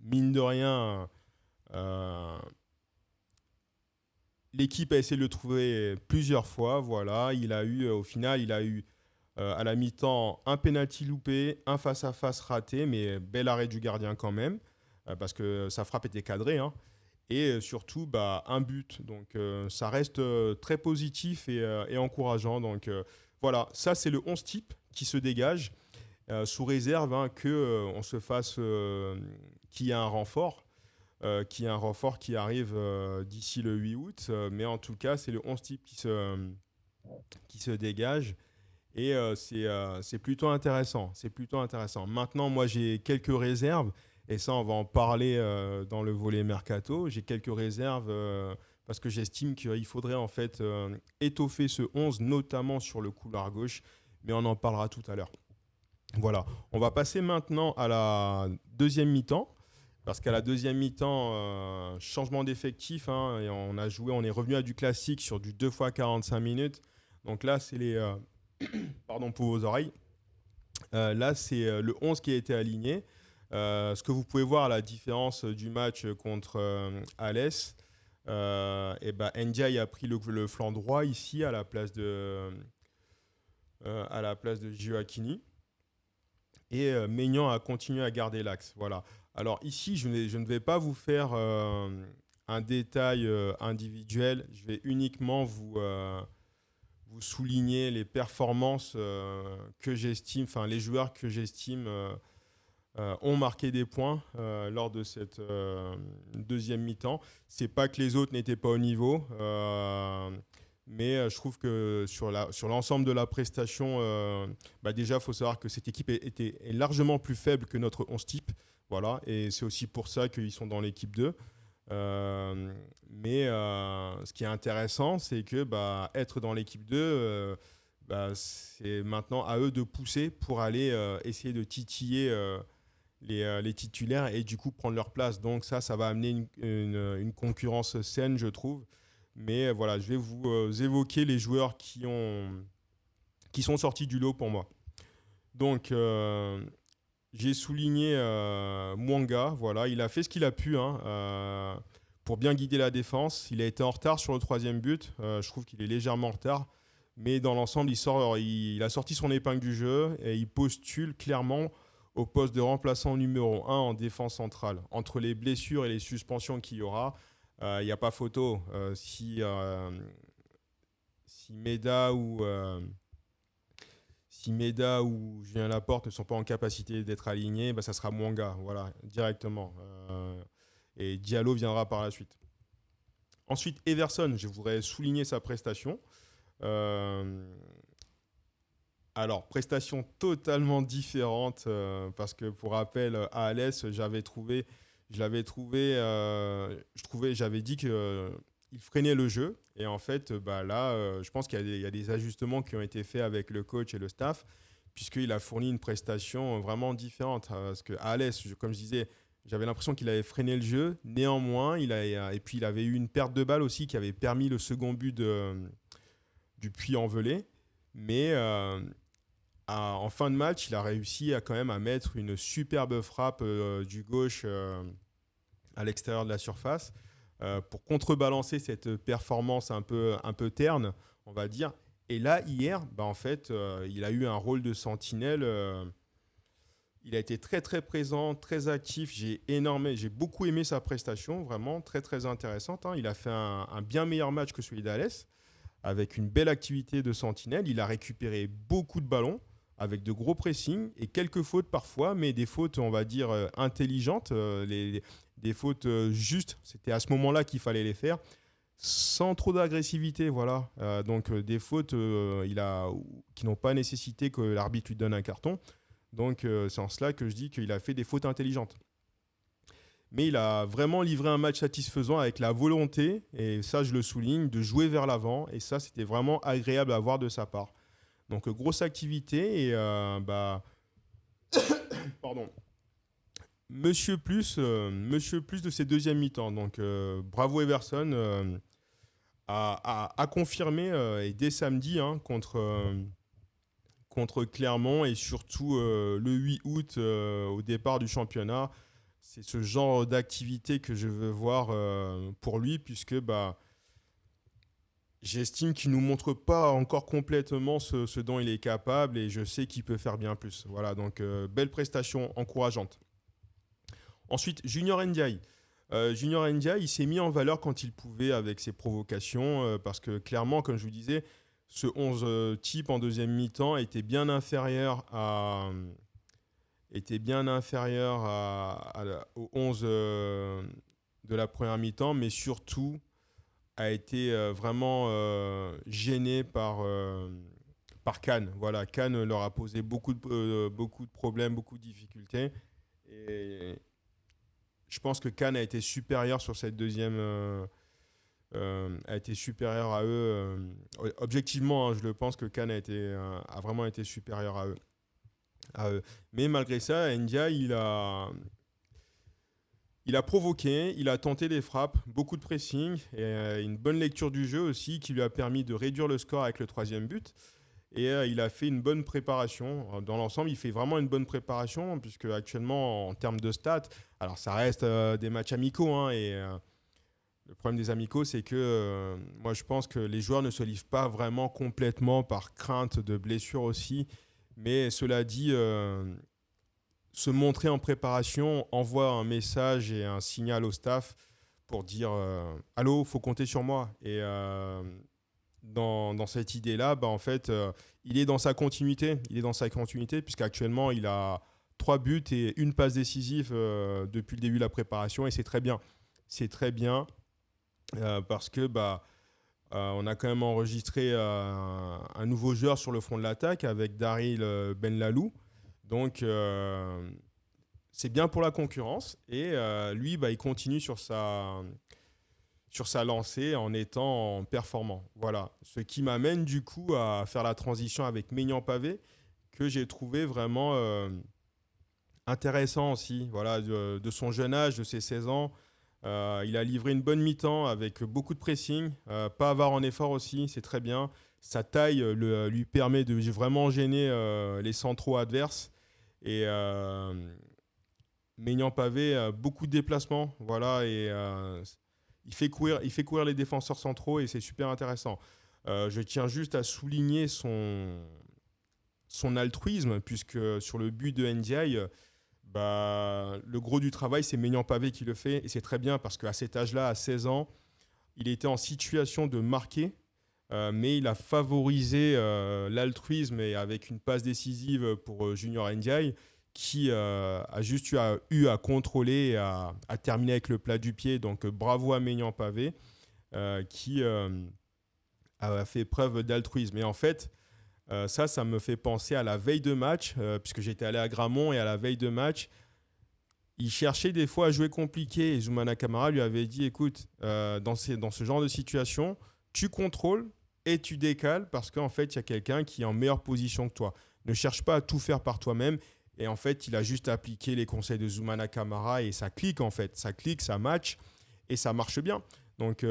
Speaker 1: mine de rien, l'équipe a essayé de le trouver plusieurs fois. Voilà. Au final, il a eu à la mi-temps un penalty loupé, un face-à-face raté, mais bel arrêt du gardien quand même, parce que sa frappe était cadrée. Hein. Et surtout, un but. Donc ça reste très positif et encourageant. Donc voilà, ça c'est le 11 type qui se dégage, sous réserve qu'on se fasse qu'il y ait un renfort. Qui arrive d'ici le 8 août. Mais en tout cas, c'est le 11 type qui se dégage. Et c'est plutôt intéressant. C'est plutôt intéressant. Maintenant, moi, j'ai quelques réserves. Et ça, on va en parler dans le volet mercato. J'ai quelques réserves parce que j'estime qu'il faudrait en fait étoffer ce 11, notamment sur le couloir gauche. Mais on en parlera tout à l'heure. Voilà. On va passer maintenant à la deuxième mi-temps. Parce qu'à la deuxième mi-temps, changement d'effectif, hein, et on est revenu à du classique sur du 2 fois 45 minutes. Donc là, c'est les... pardon pour vos oreilles. Là, c'est le 11 qui a été aligné. Ce que vous pouvez voir à la différence du match contre Alès, Ndiaye a pris le flanc droit ici à la place de Gioacchini. Et Maignan a continué à garder l'axe. Voilà. Alors ici, je ne vais pas vous faire un détail individuel. Je vais uniquement vous souligner les performances que j'estime, enfin les joueurs que j'estime ont marqué des points lors de cette deuxième mi-temps. C'est pas que les autres n'étaient pas au niveau, mais je trouve que sur l'ensemble de la prestation, déjà, il faut savoir que cette équipe est largement plus faible que notre 11 type. Voilà, et c'est aussi pour ça qu'ils sont dans l'équipe 2. Mais ce qui est intéressant, c'est que être dans l'équipe 2, c'est maintenant à eux de pousser pour aller essayer de titiller les titulaires et du coup prendre leur place. Donc ça va amener une concurrence saine, je trouve. Mais voilà, je vais vous évoquer les joueurs qui sont sortis du lot pour moi. Donc j'ai souligné Mwanga, voilà, il a fait ce qu'il a pu pour bien guider la défense. Il a été en retard sur le troisième but. Je trouve qu'il est légèrement en retard. Mais dans l'ensemble, il a sorti son épingle du jeu et il postule clairement au poste de remplaçant numéro 1 en défense centrale. Entre les blessures et les suspensions qu'il y aura, il n'y a pas photo. Si Meda ou Julien Laporte ne sont pas en capacité d'être alignés, bah, ça sera Mwanga, voilà, directement. Et Diallo viendra par la suite. Ensuite, Everson, je voudrais souligner sa prestation. Alors, prestation totalement différente, parce que pour rappel, à Alès, j'avais dit qu'il freinait le jeu. Et en fait, bah, là, je pense qu'il y a des ajustements qui ont été faits avec le coach et le staff, puisqu'il a fourni une prestation vraiment différente. Parce qu'à Alès, comme je disais, j'avais l'impression qu'il avait freiné le jeu. Néanmoins, et puis il avait eu une perte de balle aussi qui avait permis le second but du Puy-en-Velay. Mais en fin de match, il a réussi quand même à mettre une superbe frappe du gauche à l'extérieur de la surface pour contrebalancer cette performance un peu terne, on va dire. Et là, hier, bah, en fait, il a eu un rôle de sentinelle. Il a été très très présent, très actif. J'ai beaucoup aimé sa prestation, vraiment très très intéressante. Hein. Il a fait un bien meilleur match que celui d'Alès, avec une belle activité de sentinelle. Il a récupéré beaucoup de ballons avec de gros pressings et quelques fautes parfois, mais des fautes, on va dire, intelligentes, des fautes justes. C'était à ce moment-là qu'il fallait les faire, sans trop d'agressivité, voilà. Donc des fautes qui n'ont pas nécessité que l'arbitre lui donne un carton. Donc c'est en cela que je dis qu'il a fait des fautes intelligentes. Mais il a vraiment livré un match satisfaisant avec la volonté, et ça je le souligne, de jouer vers l'avant. Et ça, c'était vraiment agréable à voir de sa part. Donc grosse activité et pardon. Monsieur plus de ses deuxièmes mi-temps. Donc bravo Everson a confirmé et dès samedi hein, contre Clermont et surtout le 8 août au départ du championnat. C'est ce genre d'activité que je veux voir pour lui puisque j'estime qu'il ne nous montre pas encore complètement ce dont il est capable et je sais qu'il peut faire bien plus. Voilà, donc belle prestation encourageante. Ensuite, Junior Ndiaye. Junior Ndiaye, il s'est mis en valeur quand il pouvait avec ses provocations parce que clairement, comme je vous disais, ce 11 type en deuxième mi-temps était bien inférieur au 11 de la première mi-temps, mais surtout a été vraiment gêné par Cannes. Voilà, Cannes leur a posé beaucoup de problèmes, beaucoup de difficultés. Et je pense que Cannes a été supérieur sur cette deuxième. A été supérieur à eux. Objectivement, hein, je le pense que Cannes a vraiment été supérieur à eux. Mais malgré ça, India, il a provoqué, il a tenté des frappes, beaucoup de pressing et une bonne lecture du jeu aussi qui lui a permis de réduire le score avec le troisième but. Et il a fait une bonne préparation. Dans l'ensemble, il fait vraiment une bonne préparation puisque actuellement, en termes de stats, alors ça reste des matchs amicaux. Hein, et le problème des amicaux, c'est que moi, je pense que les joueurs ne se livrent pas vraiment complètement par crainte de blessure aussi. Mais cela dit, se montrer en préparation envoie un message et un signal au staff pour dire allô, faut compter sur moi. Et dans cette idée-là, en fait, il est dans sa continuité. Il est dans sa continuité puisqu'actuellement, il a 3 buts et une passe décisive depuis le début de la préparation et c'est très bien. C'est très bien parce que on a quand même enregistré un nouveau joueur sur le front de l'attaque avec Daryl Benlalou. Donc, c'est bien pour la concurrence. Et lui, il continue sur sa lancée en étant performant. Voilà. Ce qui m'amène du coup à faire la transition avec Maignan Pavé, que j'ai trouvé vraiment intéressant aussi. Voilà, de son jeune âge, de ses 16 ans. Il a livré une bonne mi-temps avec beaucoup de pressing, pas avare en effort aussi, c'est très bien. Sa taille lui permet de vraiment gêner les centraux adverses. Et Maignan Pavé, beaucoup de déplacements, voilà, et il fait courir les défenseurs centraux et c'est super intéressant. Je tiens juste à souligner son altruisme, puisque sur le but de Ndiaye, Le gros du travail, c'est Maignan Pavé qui le fait. Et c'est très bien parce qu'à cet âge-là, à 16 ans, il était en situation de marquer, mais il a favorisé l'altruisme et avec une passe décisive pour Junior Ndiaye qui a juste eu à contrôler et à terminer avec le plat du pied. Donc bravo à Maignan Pavé qui a fait preuve d'altruisme. Et en fait, ça me fait penser à la veille de match, puisque j'étais allé à Gramont et à la veille de match, il cherchait des fois à jouer compliqué et Zoumana Kamara lui avait dit écoute, dans ce genre de situation, tu contrôles et tu décales parce qu'en fait, il y a quelqu'un qui est en meilleure position que toi. Ne cherche pas à tout faire par toi-même. Et en fait, il a juste appliqué les conseils de Zoumana Kamara et ça clique en fait. Ça clique, ça match et ça marche bien. Donc,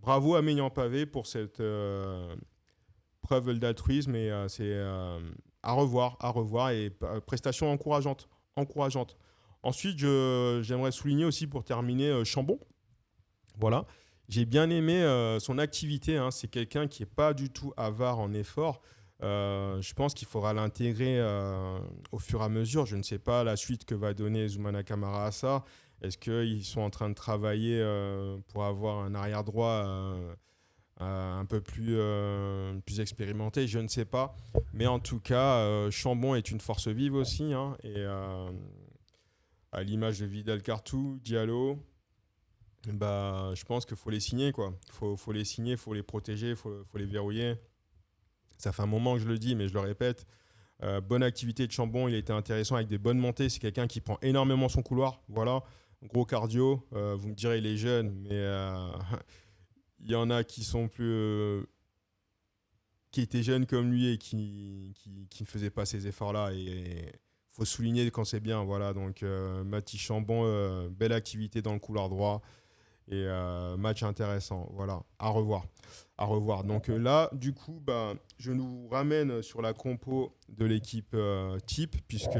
Speaker 1: bravo à Maignan Pavé pour cette preuve d'altruisme et c'est à revoir et prestation encourageante. encourageante. Ensuite, j'aimerais souligner aussi pour terminer Chambon. Voilà. J'ai bien aimé son activité, hein. C'est quelqu'un qui n'est pas du tout avare en effort. Je pense qu'il faudra l'intégrer au fur et à mesure. Je ne sais pas la suite que va donner Zoumana Kamara à ça. Est-ce qu'ils sont en train de travailler pour avoir un arrière droit un peu plus expérimenté? Je ne sais pas. Mais en tout cas, Chambon est une force vive aussi, hein, et à l'image de Vidal Cartou, Diallo, je pense qu'il faut les signer, quoi. Faut les signer, faut les protéger, faut les verrouiller. Ça fait un moment que je le dis, mais je le répète. Bonne activité de Chambon, il était intéressant avec des bonnes montées. C'est quelqu'un qui prend énormément son couloir. Voilà, gros cardio. Vous me direz, il est jeune, mais il y en a qui sont qui étaient jeunes comme lui et qui ne faisaient pas ces efforts-là. Et faut souligner quand c'est bien. Voilà, donc Mathis Chambon, belle activité dans le couloir droit. Et match intéressant, voilà, à revoir. À revoir. Donc là, du coup, je nous ramène sur la compo de l'équipe type, puisque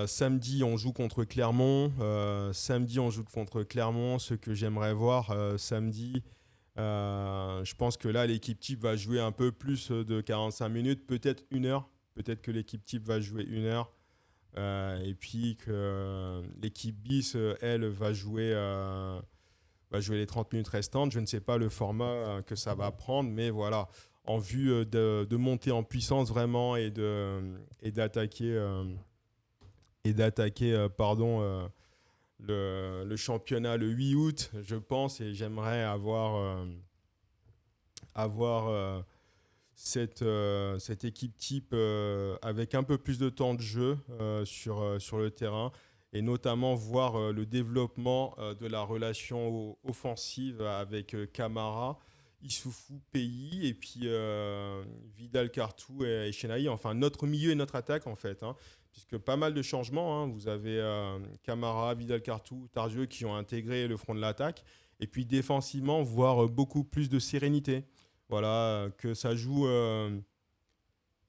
Speaker 1: samedi, on joue contre Clermont. Samedi, on joue contre Clermont. Ce que j'aimerais voir samedi, je pense que là, l'équipe type va jouer un peu plus de 45 minutes, peut-être 1 heure. Peut-être que l'équipe type va jouer 1 heure. Et puis que l'équipe bis, elle, va jouer les 30 minutes restantes. Je ne sais pas le format que ça va prendre, mais voilà, en vue de monter en puissance vraiment et d'attaquer, le championnat le 8 août, je pense, et j'aimerais avoir cette équipe type avec un peu plus de temps de jeu sur le terrain et notamment voir le développement de la relation offensive avec Camara, Issoufou, Pays et puis Vidal Cartou et Chenaï. Enfin, notre milieu et notre attaque en fait, hein, puisque pas mal de changements, hein. Vous avez Camara, Vidal Cartou, Tardieu qui ont intégré le front de l'attaque et puis défensivement, voir beaucoup plus de sérénité. Voilà, que ça joue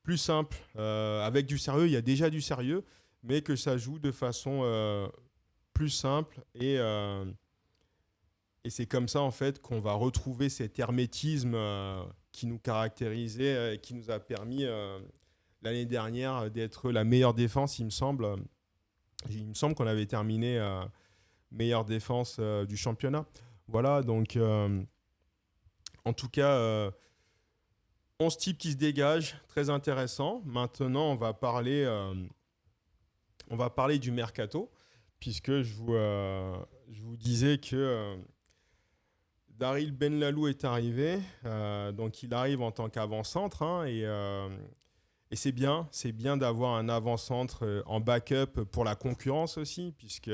Speaker 1: plus simple, avec du sérieux. Il y a déjà du sérieux, mais que ça joue de façon plus simple. Et c'est comme ça, en fait, qu'on va retrouver cet hermétisme qui nous caractérisait et qui nous a permis l'année dernière d'être la meilleure défense, il me semble. Il me semble qu'on avait terminé meilleure défense du championnat. Voilà, donc en tout cas, 11 types qui se dégagent, très intéressant. Maintenant, on va parler du mercato, puisque je vous disais que Daryl Benlalou est arrivé. Donc, il arrive en tant qu'avant-centre, hein, et c'est bien d'avoir un avant-centre en backup pour la concurrence aussi, puisque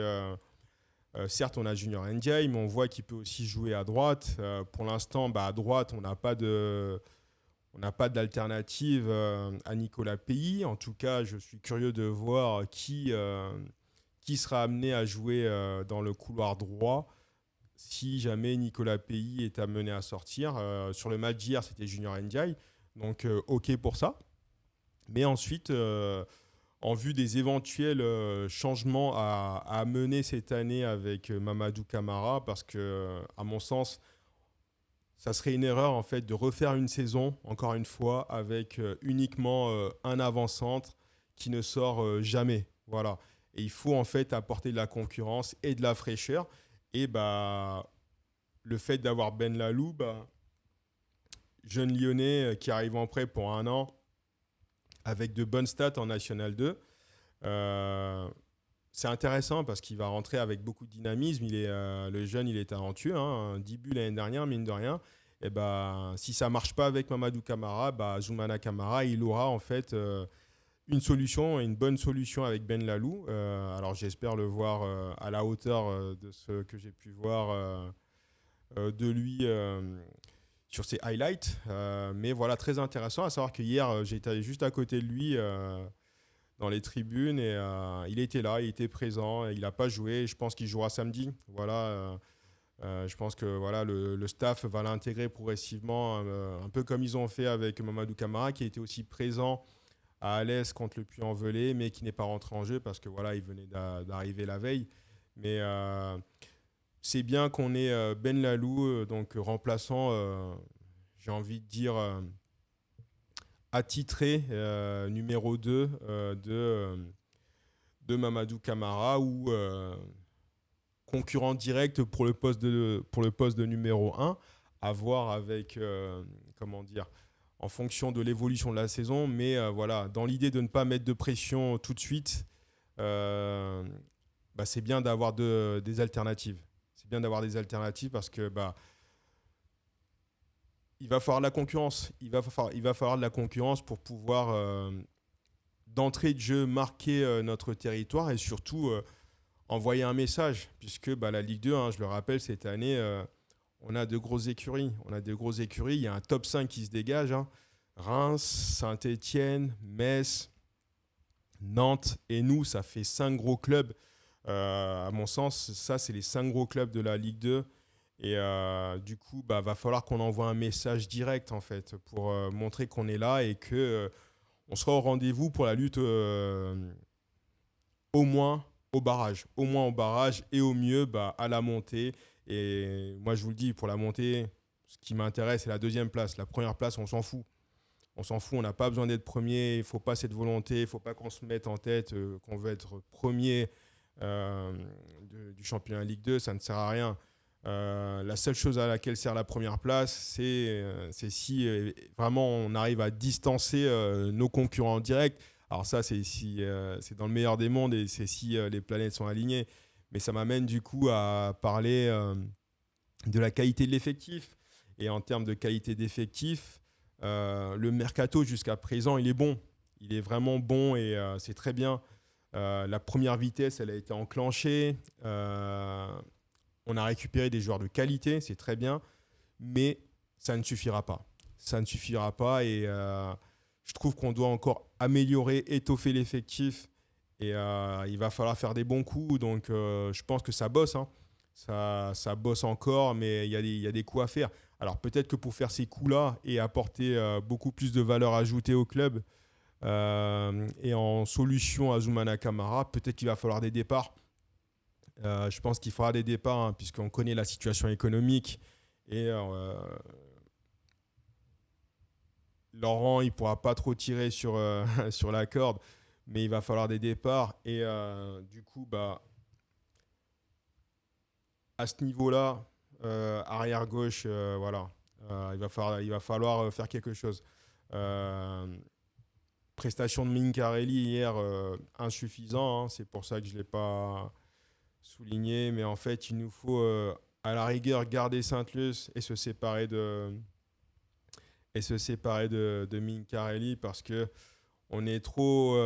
Speaker 1: certes, on a Junior Ndiaye, mais on voit qu'il peut aussi jouer à droite. Pour l'instant, à droite, on n'a pas d'alternative à Nicolas Pays. En tout cas, je suis curieux de voir qui sera amené à jouer dans le couloir droit si jamais Nicolas Pays est amené à sortir. Sur le match d'hier, c'était Junior Ndiaye. Donc, OK pour ça. Mais ensuite, en vue des éventuels changements à amener cette année avec Mamadou Camara, parce que, à mon sens, ça serait une erreur en fait de refaire une saison, encore une fois, avec uniquement un avant-centre qui ne sort jamais. Voilà. Et il faut en fait apporter de la concurrence et de la fraîcheur. Et bah, le fait d'avoir Ben Lalou, bah, jeune Lyonnais qui arrive en prêt pour 1 an, avec de bonnes stats en National 2, euh, c'est intéressant parce qu'il va rentrer avec beaucoup de dynamisme. Le jeune, il est talentueux. 10 buts l'année dernière, mine de rien. Et bah, si ça marche pas avec Mamadou Camara, bah, Zoumana Camara, il aura en fait une solution, une bonne solution avec Ben Lalou. Alors j'espère le voir à la hauteur de ce que j'ai pu voir de lui sur ses highlights. Mais voilà, très intéressant à savoir que hier, j'étais juste à côté de lui dans les tribunes et il était là, il était présent, il n'a pas joué. Je pense qu'il jouera samedi. Voilà. Je pense que voilà, le staff va l'intégrer progressivement, un peu comme ils ont fait avec Mamadou Camara, qui était aussi présent à Alès contre le Puy-en-Velay, mais qui n'est pas rentré en jeu parce que voilà, il venait d'arriver la veille. Mais c'est bien qu'on ait Ben Lalou, donc remplaçant, j'ai envie de dire, attitré numéro 2 de Mamadou Camara ou concurrent direct pour le poste de numéro 1, à voir avec, comment dire, en fonction de l'évolution de la saison. Mais voilà, dans l'idée de ne pas mettre de pression tout de suite, euh, bah, c'est bien d'avoir des alternatives. C'est bien d'avoir des alternatives parce que bah, il va falloir de la concurrence. Il va falloir de la concurrence pour pouvoir, d'entrée de jeu, marquer notre territoire et surtout envoyer un message. Puisque bah, la Ligue 2, je le rappelle, cette année, on a de grosses écuries. On a de grosses écuries. Il y a un top 5 qui se dégage. Reims, Saint-Étienne, Metz, Nantes et nous, ça fait 5 gros clubs. À mon sens, ça, c'est les 5 gros clubs de la Ligue 2. Et du coup, bah, va falloir qu'on envoie un message direct, en fait, pour montrer qu'on est là et que on sera au rendez-vous pour la lutte au moins au barrage. Au moins au barrage et au mieux bah, à la montée. Et moi, je vous le dis, pour la montée, ce qui m'intéresse, c'est la deuxième place. La première place, on s'en fout. On s'en fout, on n'a pas besoin d'être premier, il ne faut pas cette volonté, il ne faut pas qu'on se mette en tête qu'on veut être premier du championnat Ligue 2, ça ne sert à rien. La seule chose à laquelle sert la première place, c'est si vraiment on arrive à distancer nos concurrents directs. Alors ça, c'est dans le meilleur des mondes et c'est si les planètes sont alignées. Mais ça m'amène du coup à parler de la qualité de l'effectif. Et en termes de qualité d'effectif, le mercato jusqu'à présent, il est bon. Il est vraiment bon et c'est très bien. La première vitesse, elle a été enclenchée. On a récupéré des joueurs de qualité, c'est très bien. Mais ça ne suffira pas. Ça ne suffira pas et je trouve qu'on doit encore améliorer, étoffer l'effectif. Et il va falloir faire des bons coups. Donc je pense que ça bosse. Ça bosse encore, mais il y a des coups à faire. Alors peut-être que pour faire ces coups-là et apporter beaucoup plus de valeur ajoutée au club et en solution à Zoumana Camara, peut-être qu'il va falloir des départs. Je pense qu'il faudra des départs puisqu'on connaît la situation économique et Laurent, il ne pourra pas trop tirer sur, sur la corde, mais il va falloir des départs et du coup, bah, à ce niveau-là, arrière gauche, voilà, il va falloir faire quelque chose. Euh, Prestation de Mincarelli hier insuffisant, c'est pour ça que je ne l'ai pas souligné, mais en fait il nous faut à la rigueur garder Saint-Lus et se séparer de Mincarelli parce que on est trop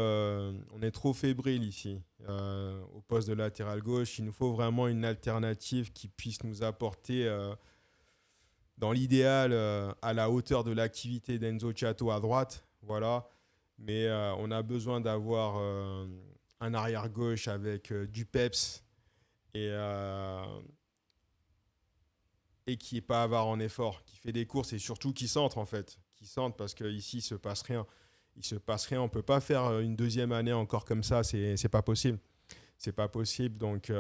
Speaker 1: fébrile ici au poste de latéral gauche. Il nous faut vraiment une alternative qui puisse nous apporter dans l'idéal à la hauteur de l'activité d'Enzo Ciato à droite, voilà. Mais on a besoin d'avoir un arrière gauche avec du peps et, et qui n'est pas avare en effort, qui fait des courses et surtout qui centre en fait, qui centre parce qu'ici il se passe rien. Il se passe rien, on peut pas faire une deuxième année encore comme ça, c'est pas possible. C'est pas possible donc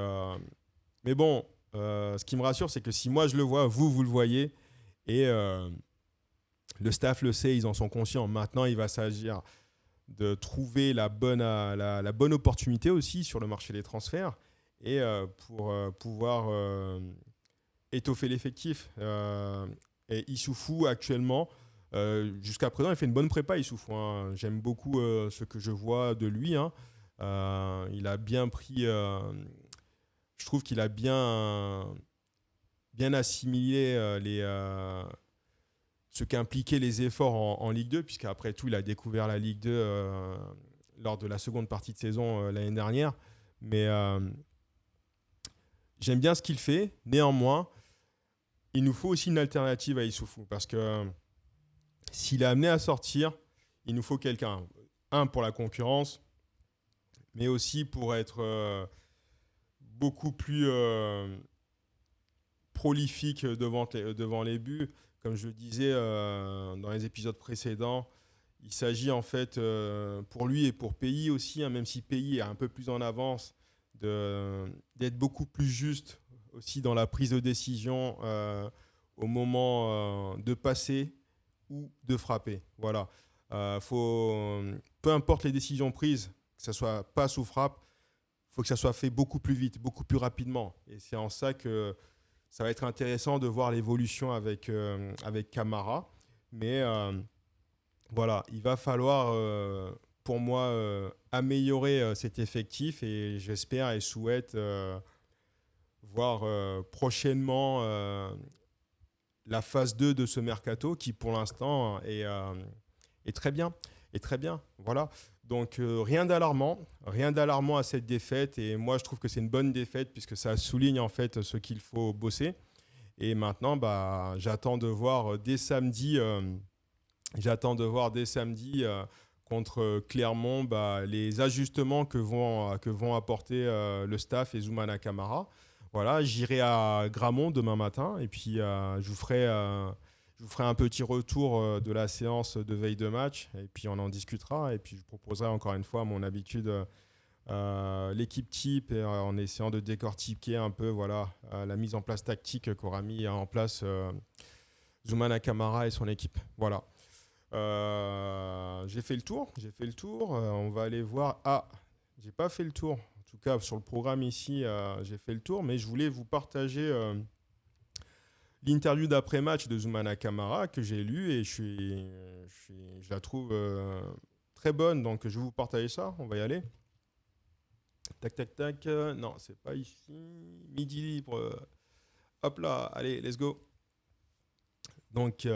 Speaker 1: mais bon, ce qui me rassure c'est que si moi je le vois, vous le voyez et le staff le sait, ils en sont conscients. Maintenant, il va s'agir de trouver la bonne opportunité aussi sur le marché des transferts et pour pouvoir étoffer l'effectif. Et Issoufou, actuellement, jusqu'à présent, il fait une bonne prépa, Issoufou, hein. J'aime beaucoup ce que je vois de lui, hein. Il a bien pris. Je trouve qu'il a bien assimilé ce qu'impliquaient les efforts en Ligue 2, puisqu'après tout, il a découvert la Ligue 2 lors de la seconde partie de saison l'année dernière. Mais j'aime bien ce qu'il fait. Néanmoins, il nous faut aussi une alternative à Issoufou, parce que s'il est amené à sortir, il nous faut quelqu'un. Un, pour la concurrence, mais aussi pour être beaucoup plus prolifique devant les buts. Comme je le disais dans les épisodes précédents, il s'agit en fait, pour lui et pour Pays aussi, hein, même si Pays est un peu plus en avance, d'être beaucoup plus juste aussi dans la prise de décision au moment de passer ou de frapper. Voilà. Peu importe les décisions prises, que ce soit passe ou frappe, il faut que ça soit fait beaucoup plus vite, beaucoup plus rapidement. Et c'est en ça que ça va être intéressant de voir l'évolution avec Camara. Mais voilà, il va falloir, pour moi, améliorer cet effectif et j'espère et souhaite voir prochainement la phase 2 de ce mercato qui, pour l'instant, est très bien. Est très bien, voilà. Donc, rien d'alarmant à cette défaite. Et moi, je trouve que c'est une bonne défaite puisque ça souligne en fait ce qu'il faut bosser. Et maintenant, bah, j'attends de voir dès samedi contre Clermont les ajustements que vont apporter le staff et Zoumana Camara. Voilà, j'irai à Gramont demain matin et puis je vous ferai un petit retour de la séance de veille de match et puis on en discutera et puis je proposerai encore une fois à mon habitude l'équipe type et, en essayant de décortiquer un peu voilà, la mise en place tactique qu'aura mis en place Zoumana Camara et son équipe. Voilà. J'ai fait le tour. On va aller voir. Ah, j'ai pas fait le tour. En tout cas, sur le programme ici, j'ai fait le tour, mais je voulais vous partager l'interview d'après-match de Zoumana Camara que j'ai lue et je la trouve très bonne. Donc, je vais vous partager ça. On va y aller. Tac, tac, tac. Non, c'est pas ici. Midi libre. Hop là. Allez, let's go. Donc,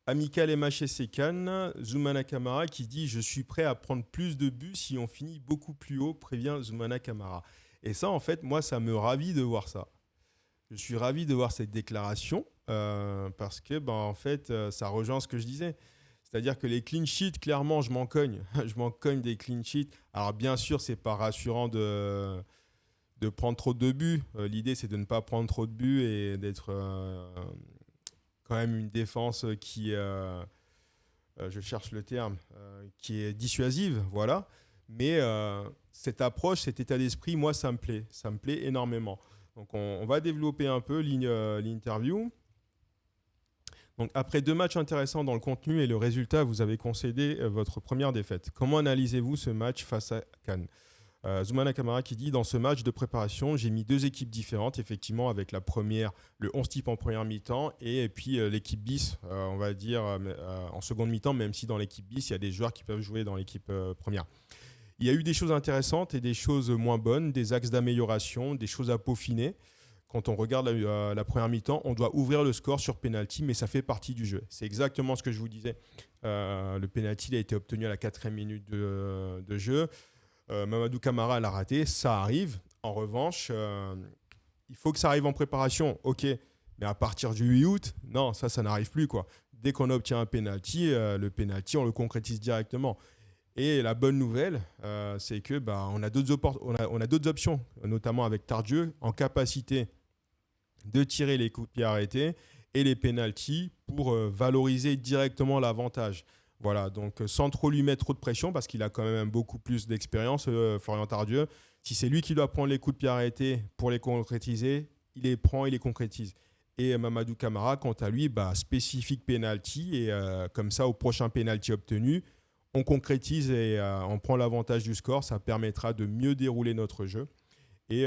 Speaker 1: Amical MHSC Cannes, Zoumana Camara qui dit « Je suis prêt à prendre plus de buts si on finit beaucoup plus haut », prévient Zoumana Camara. Et ça, en fait, moi, ça me ravit de voir ça. Je suis ravi de voir cette déclaration parce que, en fait, ça rejoint ce que je disais. C'est-à-dire que les clean sheets, clairement, je m'en cogne. Je m'en cogne des clean sheets. Alors, bien sûr, c'est pas rassurant de prendre trop de buts. L'idée, c'est de ne pas prendre trop de buts et d'être quand même une défense qui, je cherche le terme, qui est dissuasive, voilà. Mais cette approche, cet état d'esprit, moi, ça me plaît énormément. Donc, on va développer un peu l'interview. Donc, après 2 matchs intéressants dans le contenu et le résultat, vous avez concédé votre première défaite. Comment analysez-vous ce match face à Cannes ? Zoumana Camara qui dit « Dans ce match de préparation, j'ai mis 2 équipes différentes, effectivement, avec la première, le 11 type en première mi-temps, et puis l'équipe bis, on va dire, en seconde mi-temps, même si dans l'équipe bis, il y a des joueurs qui peuvent jouer dans l'équipe première. Il y a eu des choses intéressantes et des choses moins bonnes, des axes d'amélioration, des choses à peaufiner. Quand on regarde la première mi-temps, on doit ouvrir le score sur penalty, mais ça fait partie du jeu. C'est exactement ce que je vous disais. Le penalty a été obtenu à la 4e minute de jeu. Mamadou Camara l'a raté, ça arrive. En revanche, il faut que ça arrive en préparation, ok. Mais à partir du 8 août, non, ça n'arrive plus, quoi. Dès qu'on obtient un penalty, le penalty, on le concrétise directement. Et la bonne nouvelle, c'est que on a d'autres options, notamment avec Tardieu, en capacité de tirer les coups de pied arrêtés et les pénaltys pour valoriser directement l'avantage. Voilà, donc sans trop lui mettre trop de pression, parce qu'il a quand même beaucoup plus d'expérience, Florian Tardieu. Si c'est lui qui doit prendre les coups de pied arrêtés pour les concrétiser, il les prend, il les concrétise. Et Mamadou Camara, quant à lui, spécifique penalty, et comme ça, au prochain penalty obtenu, on concrétise et on prend l'avantage du score. Ça permettra de mieux dérouler notre jeu et,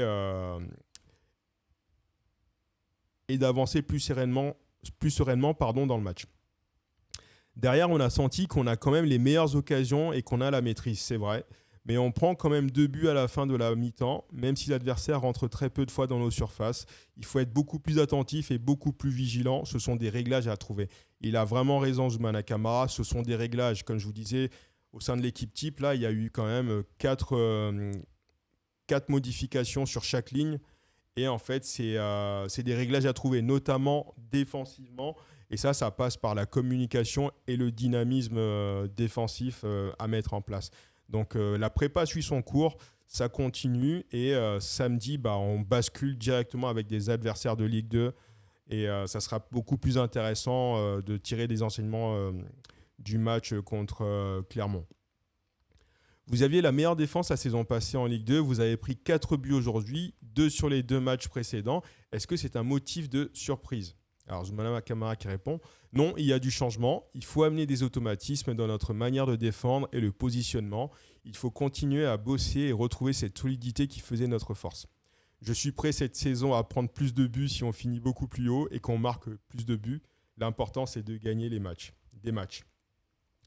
Speaker 1: et d'avancer plus sereinement dans le match. Derrière, on a senti qu'on a quand même les meilleures occasions et qu'on a la maîtrise, c'est vrai. Mais on prend quand même 2 buts à la fin de la mi-temps, même si l'adversaire rentre très peu de fois dans nos surfaces. Il faut être beaucoup plus attentif et beaucoup plus vigilant. Ce sont des réglages à trouver. Il a vraiment raison, Zoumana Camara. Ce sont des réglages, comme je vous disais, au sein de l'équipe type. Là, il y a eu quand même 4 modifications sur chaque ligne. Et en fait, c'est des réglages à trouver, notamment défensivement. Et ça passe par la communication et le dynamisme défensif à mettre en place. Donc la prépa suit son cours, ça continue. Et samedi, on bascule directement avec des adversaires de Ligue 2. Et ça sera beaucoup plus intéressant de tirer des enseignements du match contre Clermont. Vous aviez la meilleure défense la saison passée en Ligue 2. Vous avez pris 4 buts aujourd'hui, 2 sur les 2 matchs précédents. Est-ce que c'est un motif de surprise ? Alors, Zoumana Camara qui répond « Non, il y a du changement. Il faut amener des automatismes dans notre manière de défendre et le positionnement. Il faut continuer à bosser et retrouver cette solidité qui faisait notre force. Je suis prêt cette saison à prendre plus de buts si on finit beaucoup plus haut et qu'on marque plus de buts. L'important, c'est de gagner des matchs.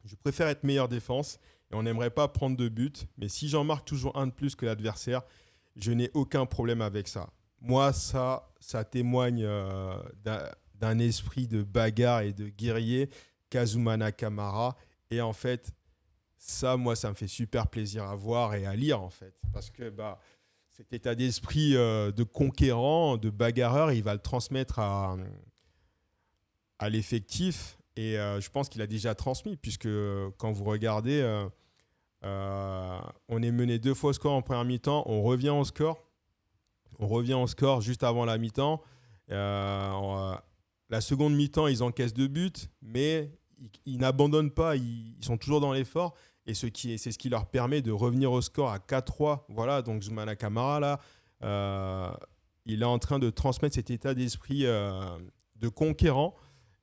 Speaker 1: Je préfère être meilleure défense et on n'aimerait pas prendre de buts. Mais si j'en marque toujours un de plus que l'adversaire, je n'ai aucun problème avec ça. Moi, ça témoigne d'un esprit de bagarre et de guerrier Zoumana Camara. Et en fait, ça, moi, ça me fait super plaisir à voir et à lire, en fait. Parce que cet état d'esprit de conquérant, de bagarreur, il va le transmettre à l'effectif. Et je pense qu'il a déjà transmis, puisque quand vous regardez, on est mené 2 fois au score en première mi-temps, on revient au score juste avant la mi-temps. La seconde mi-temps, ils encaissent 2 buts, mais ils n'abandonnent pas, ils sont toujours dans l'effort. Et c'est ce qui leur permet de revenir au score à 4-3. Voilà, donc Zoumana Camara, là, il est en train de transmettre cet état d'esprit de conquérant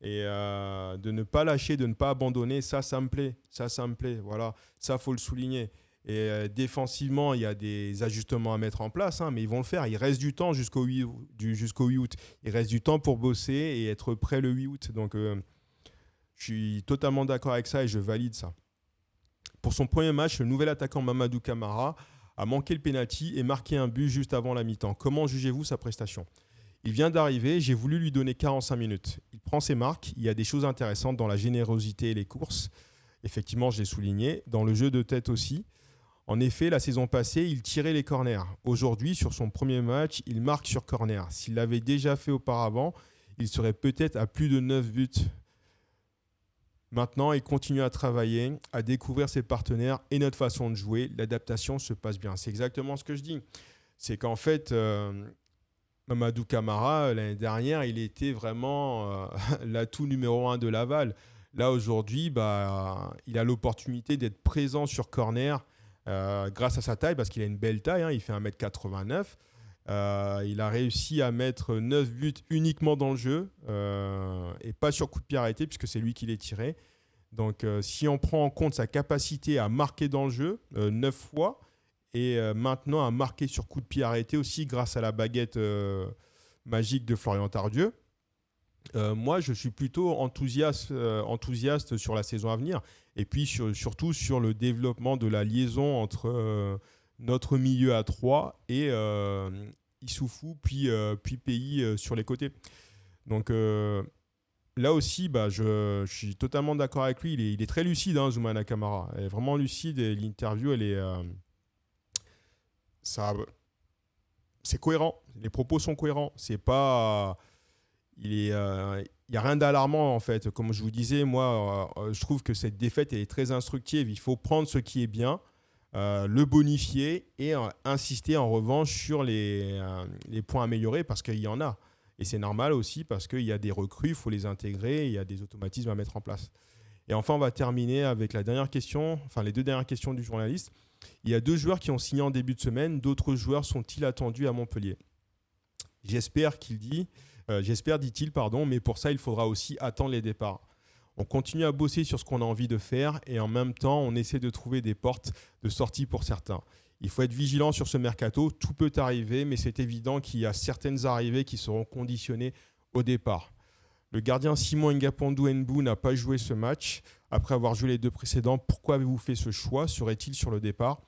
Speaker 1: et de ne pas lâcher, de ne pas abandonner. Ça me plaît. Voilà, ça, il faut le souligner. Et défensivement, il y a des ajustements à mettre en place, mais ils vont le faire. Il reste du temps jusqu'au 8 août. Il reste du temps pour bosser et être prêt le 8 août. Donc, je suis totalement d'accord avec ça et je valide ça. Pour son premier match, le nouvel attaquant Mamadou Camara a manqué le pénalty et marqué un but juste avant la mi-temps. Comment jugez-vous sa prestation ? Il vient d'arriver, j'ai voulu lui donner 45 minutes. Il prend ses marques, il y a des choses intéressantes dans la générosité et les courses. Effectivement, je l'ai souligné. Dans le jeu de tête aussi. En effet, la saison passée, il tirait les corners. Aujourd'hui, sur son premier match, il marque sur corner. S'il l'avait déjà fait auparavant, il serait peut-être à plus de 9 buts. Maintenant, il continue à travailler, à découvrir ses partenaires et notre façon de jouer. L'adaptation se passe bien. C'est exactement ce que je dis. C'est qu'en fait, Mamadou Camara, l'année dernière, il était vraiment l'atout numéro 1 de Laval. Là, aujourd'hui, il a l'opportunité d'être présent sur corner grâce à sa taille, parce qu'il a une belle taille. Il fait 1m89. Il a réussi à mettre 9 buts uniquement dans le jeu et pas sur coup de pied arrêté, puisque c'est lui qui les tirait. Donc, si on prend en compte sa capacité à marquer dans le jeu 9 fois, et maintenant à marquer sur coup de pied arrêté aussi grâce à la baguette magique de Florian Tardieu. Moi, je suis plutôt enthousiaste sur la saison à venir et puis surtout sur le développement de la liaison entre notre milieu à 3 et Issoufou puis Pays sur les côtés. Donc là aussi, je suis totalement d'accord avec lui. Il est très lucide, Zoumana Camara. Elle est vraiment lucide et l'interview, elle est... c'est cohérent. Les propos sont cohérents. C'est pas... Il n'y a rien d'alarmant en fait. Comme je vous disais, moi, je trouve que cette défaite elle est très instructive. Il faut prendre ce qui est bien, le bonifier et insister en revanche sur les points améliorés parce qu'il y en a. Et c'est normal aussi parce qu'il y a des recrues, il faut les intégrer, il y a des automatismes à mettre en place. Et enfin, on va terminer avec les 2 dernières questions du journaliste. Il y a 2 joueurs qui ont signé en début de semaine. D'autres joueurs sont-ils attendus à Montpellier ? J'espère, dit-il, mais pour ça, il faudra aussi attendre les départs. On continue à bosser sur ce qu'on a envie de faire et en même temps, on essaie de trouver des portes de sortie pour certains. Il faut être vigilant sur ce mercato. Tout peut arriver, mais c'est évident qu'il y a certaines arrivées qui seront conditionnées au départ. Le gardien Simon Ngapondou Nbou n'a pas joué ce match. Après avoir joué les 2 précédents, pourquoi avez-vous fait ce choix? Serait-il sur le départ?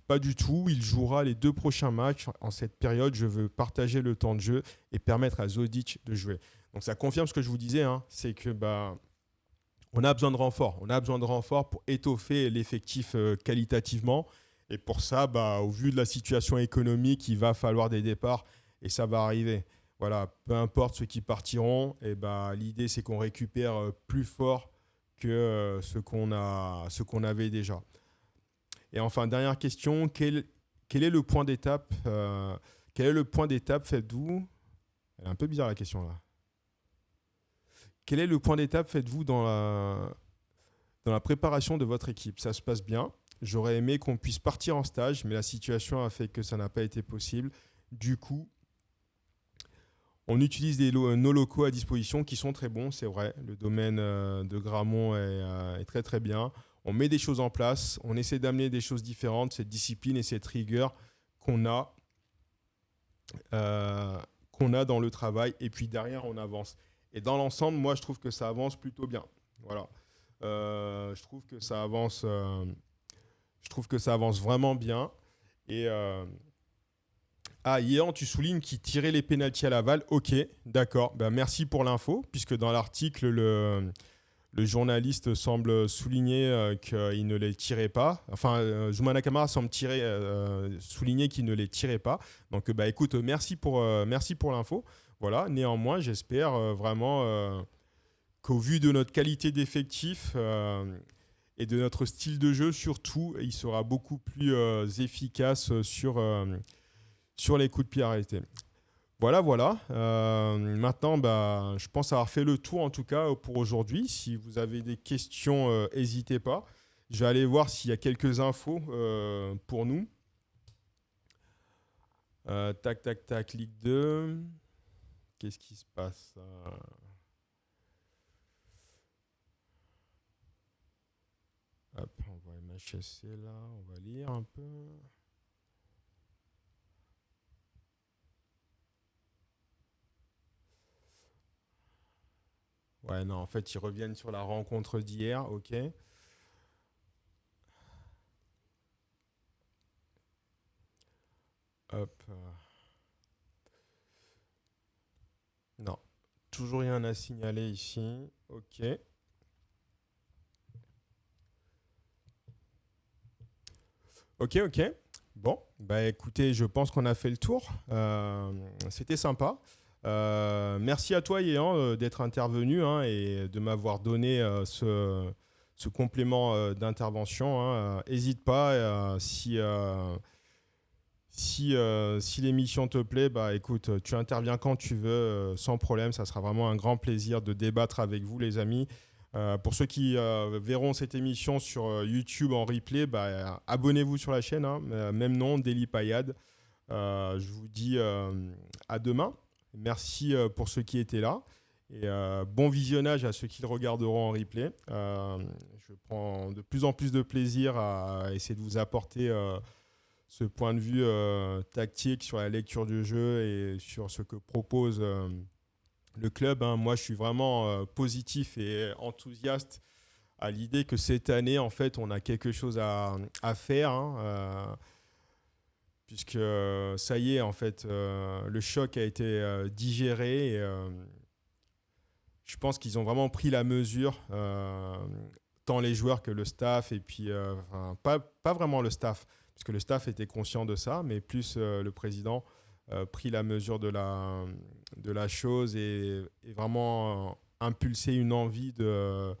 Speaker 1: Pas du tout. Il jouera les 2 prochains matchs. En cette période, je veux partager le temps de jeu et permettre à Zodic de jouer. Donc ça confirme ce que je vous disais, hein, c'est que on a besoin de renforts. On a besoin de renforts pour étoffer l'effectif qualitativement. Et pour ça, au vu de la situation économique, il va falloir des départs et ça va arriver. Voilà, peu importe ceux qui partiront, et l'idée c'est qu'on récupère plus fort que ce qu'on avait déjà. Et enfin, dernière question, quel est le point d'étape quel est le point d'étape, faites-vous? Elle est un peu bizarre la question là. Quel est le point d'étape faites-vous dans la préparation de votre équipe? Ça se passe bien. J'aurais aimé qu'on puisse partir en stage, mais la situation a fait que ça n'a pas été possible. Du coup, on utilise nos locaux à disposition qui sont très bons, c'est vrai. Le domaine de Gramont est très très bien. On met des choses en place, on essaie d'amener des choses différentes, cette discipline et cette rigueur qu'on a dans le travail. Et puis derrière, on avance. Et dans l'ensemble, moi, je trouve que ça avance plutôt bien. Voilà. Je trouve que ça avance vraiment bien. Et Yéhan, tu soulignes qu'il tirait les pénaltys à Laval. Ok, d'accord. Merci pour l'info, puisque dans l'article, le journaliste semble souligner qu'il ne les tirait pas. Enfin, Zoumana Camara semble souligner qu'il ne les tirait pas. Donc, écoute, merci pour l'info. Voilà. Néanmoins, j'espère vraiment qu'au vu de notre qualité d'effectif et de notre style de jeu, surtout, il sera beaucoup plus efficace sur les coups de pied arrêtés. Voilà. Maintenant, je pense avoir fait le tour, en tout cas, pour aujourd'hui. Si vous avez des questions, n'hésitez pas. Je vais aller voir s'il y a quelques infos pour nous. Tac, Ligue 2. Qu'est-ce qui se passe? Hop, on va MHSC là, on va lire un peu. Ouais, non, en fait, ils reviennent sur la rencontre d'hier, ok. Hop. Non, toujours rien à signaler ici, ok. Ok. Bon, écoutez, je pense qu'on a fait le tour. C'était sympa. Merci à toi, Yéhan, d'être intervenu et de m'avoir donné ce complément d'intervention. N'hésite pas, si l'émission te plaît, écoute, tu interviens quand tu veux, sans problème. Ça sera vraiment un grand plaisir de débattre avec vous, les amis. Pour ceux qui verront cette émission sur YouTube en replay, abonnez-vous sur la chaîne, même nom, Daily Payad. Je vous dis à demain. Merci pour ceux qui étaient là. Et bon visionnage à ceux qui le regarderont en replay. Je prends de plus en plus de plaisir à essayer de vous apporter ce point de vue tactique sur la lecture du jeu et sur ce que propose le club. Moi, je suis vraiment positif et enthousiaste à l'idée que cette année, en fait, on a quelque chose à faire. Puisque ça y est, en fait, le choc a été digéré. Et, je pense qu'ils ont vraiment pris la mesure, tant les joueurs que le staff. Et puis, pas vraiment le staff, puisque le staff était conscient de ça, mais plus le président pris la mesure de la chose et vraiment impulsé une envie de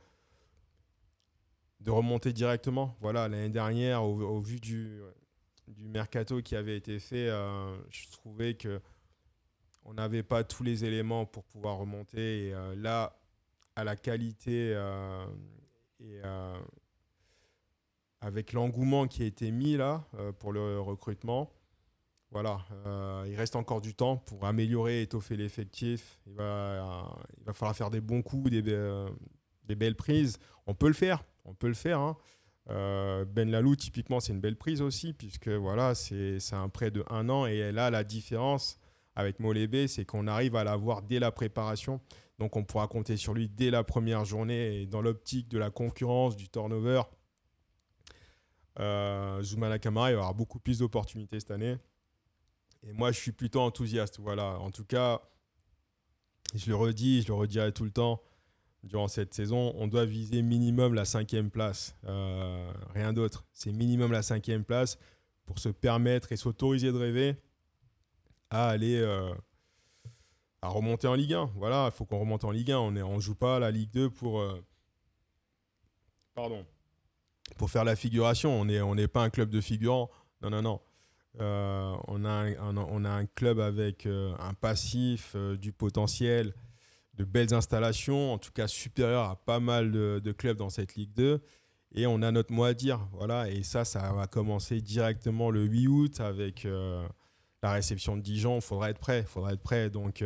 Speaker 1: remonter directement. Voilà, l'année dernière, au vu du mercato qui avait été fait, je trouvais que on n'avait pas tous les éléments pour pouvoir remonter. Et là, à la qualité et avec l'engouement qui a été mis là pour le recrutement, voilà, il reste encore du temps pour améliorer et étoffer l'effectif. Il va falloir faire des bons coups, des des belles prises. On peut le faire. Hein. Ben Lalou, typiquement, c'est une belle prise aussi, puisque voilà, c'est un prêt de 1 an. Et là, la différence avec Molébé, c'est qu'on arrive à l'avoir dès la préparation. Donc, on pourra compter sur lui dès la première journée. Et dans l'optique de la concurrence, du turnover, Zoumana Camara, il va avoir beaucoup plus d'opportunités cette année. Et moi, je suis plutôt enthousiaste. Voilà. En tout cas, je le redis, je le redirai tout le temps. Durant cette saison, on doit viser minimum la 5e place. Rien d'autre. C'est minimum la 5e place pour se permettre et s'autoriser de rêver à aller à remonter en Ligue 1. Voilà, il faut qu'on remonte en Ligue 1. On ne joue pas à la Ligue 2 pour faire la figuration. On n'est pas un club de figurants. Non. On a un club avec un passif, du potentiel, de belles installations, en tout cas supérieures à pas mal de clubs dans cette Ligue 2. Et on a notre mot à dire. Voilà. Et ça va commencer directement le 8 août avec la réception de Dijon. Il faudra être prêt. Donc,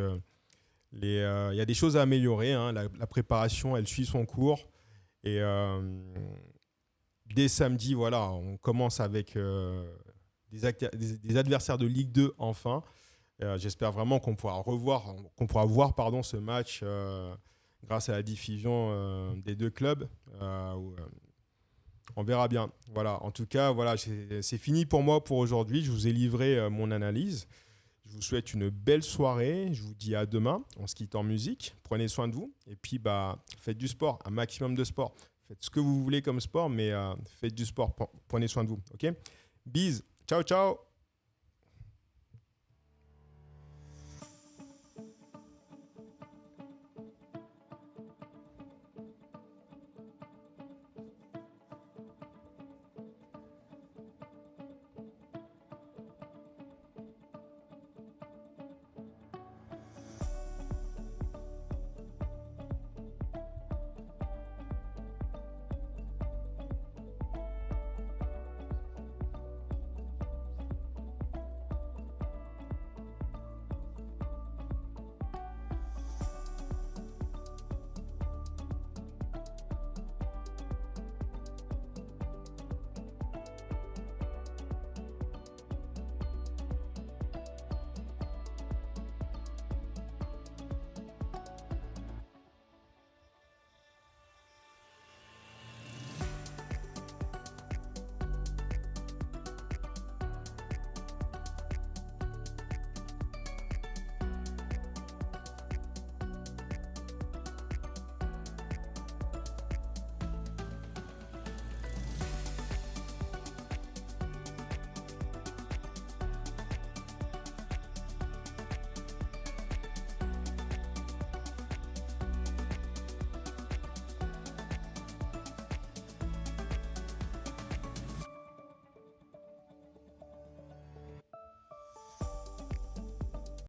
Speaker 1: il y a des choses à améliorer. Hein. La préparation, elle suit son cours. Et dès samedi, voilà, on commence avec des adversaires de Ligue 2 enfin. J'espère vraiment qu'on pourra voir ce match grâce à la diffusion des deux clubs. On verra bien. Voilà. En tout cas, voilà, c'est fini pour moi pour aujourd'hui. Je vous ai livré mon analyse. Je vous souhaite une belle soirée. Je vous dis à demain. On se quitte en musique. Prenez soin de vous. Et puis, faites du sport, un maximum de sport. Faites ce que vous voulez comme sport, mais faites du sport. Prenez soin de vous. OK ? Bise. Ciao, ciao.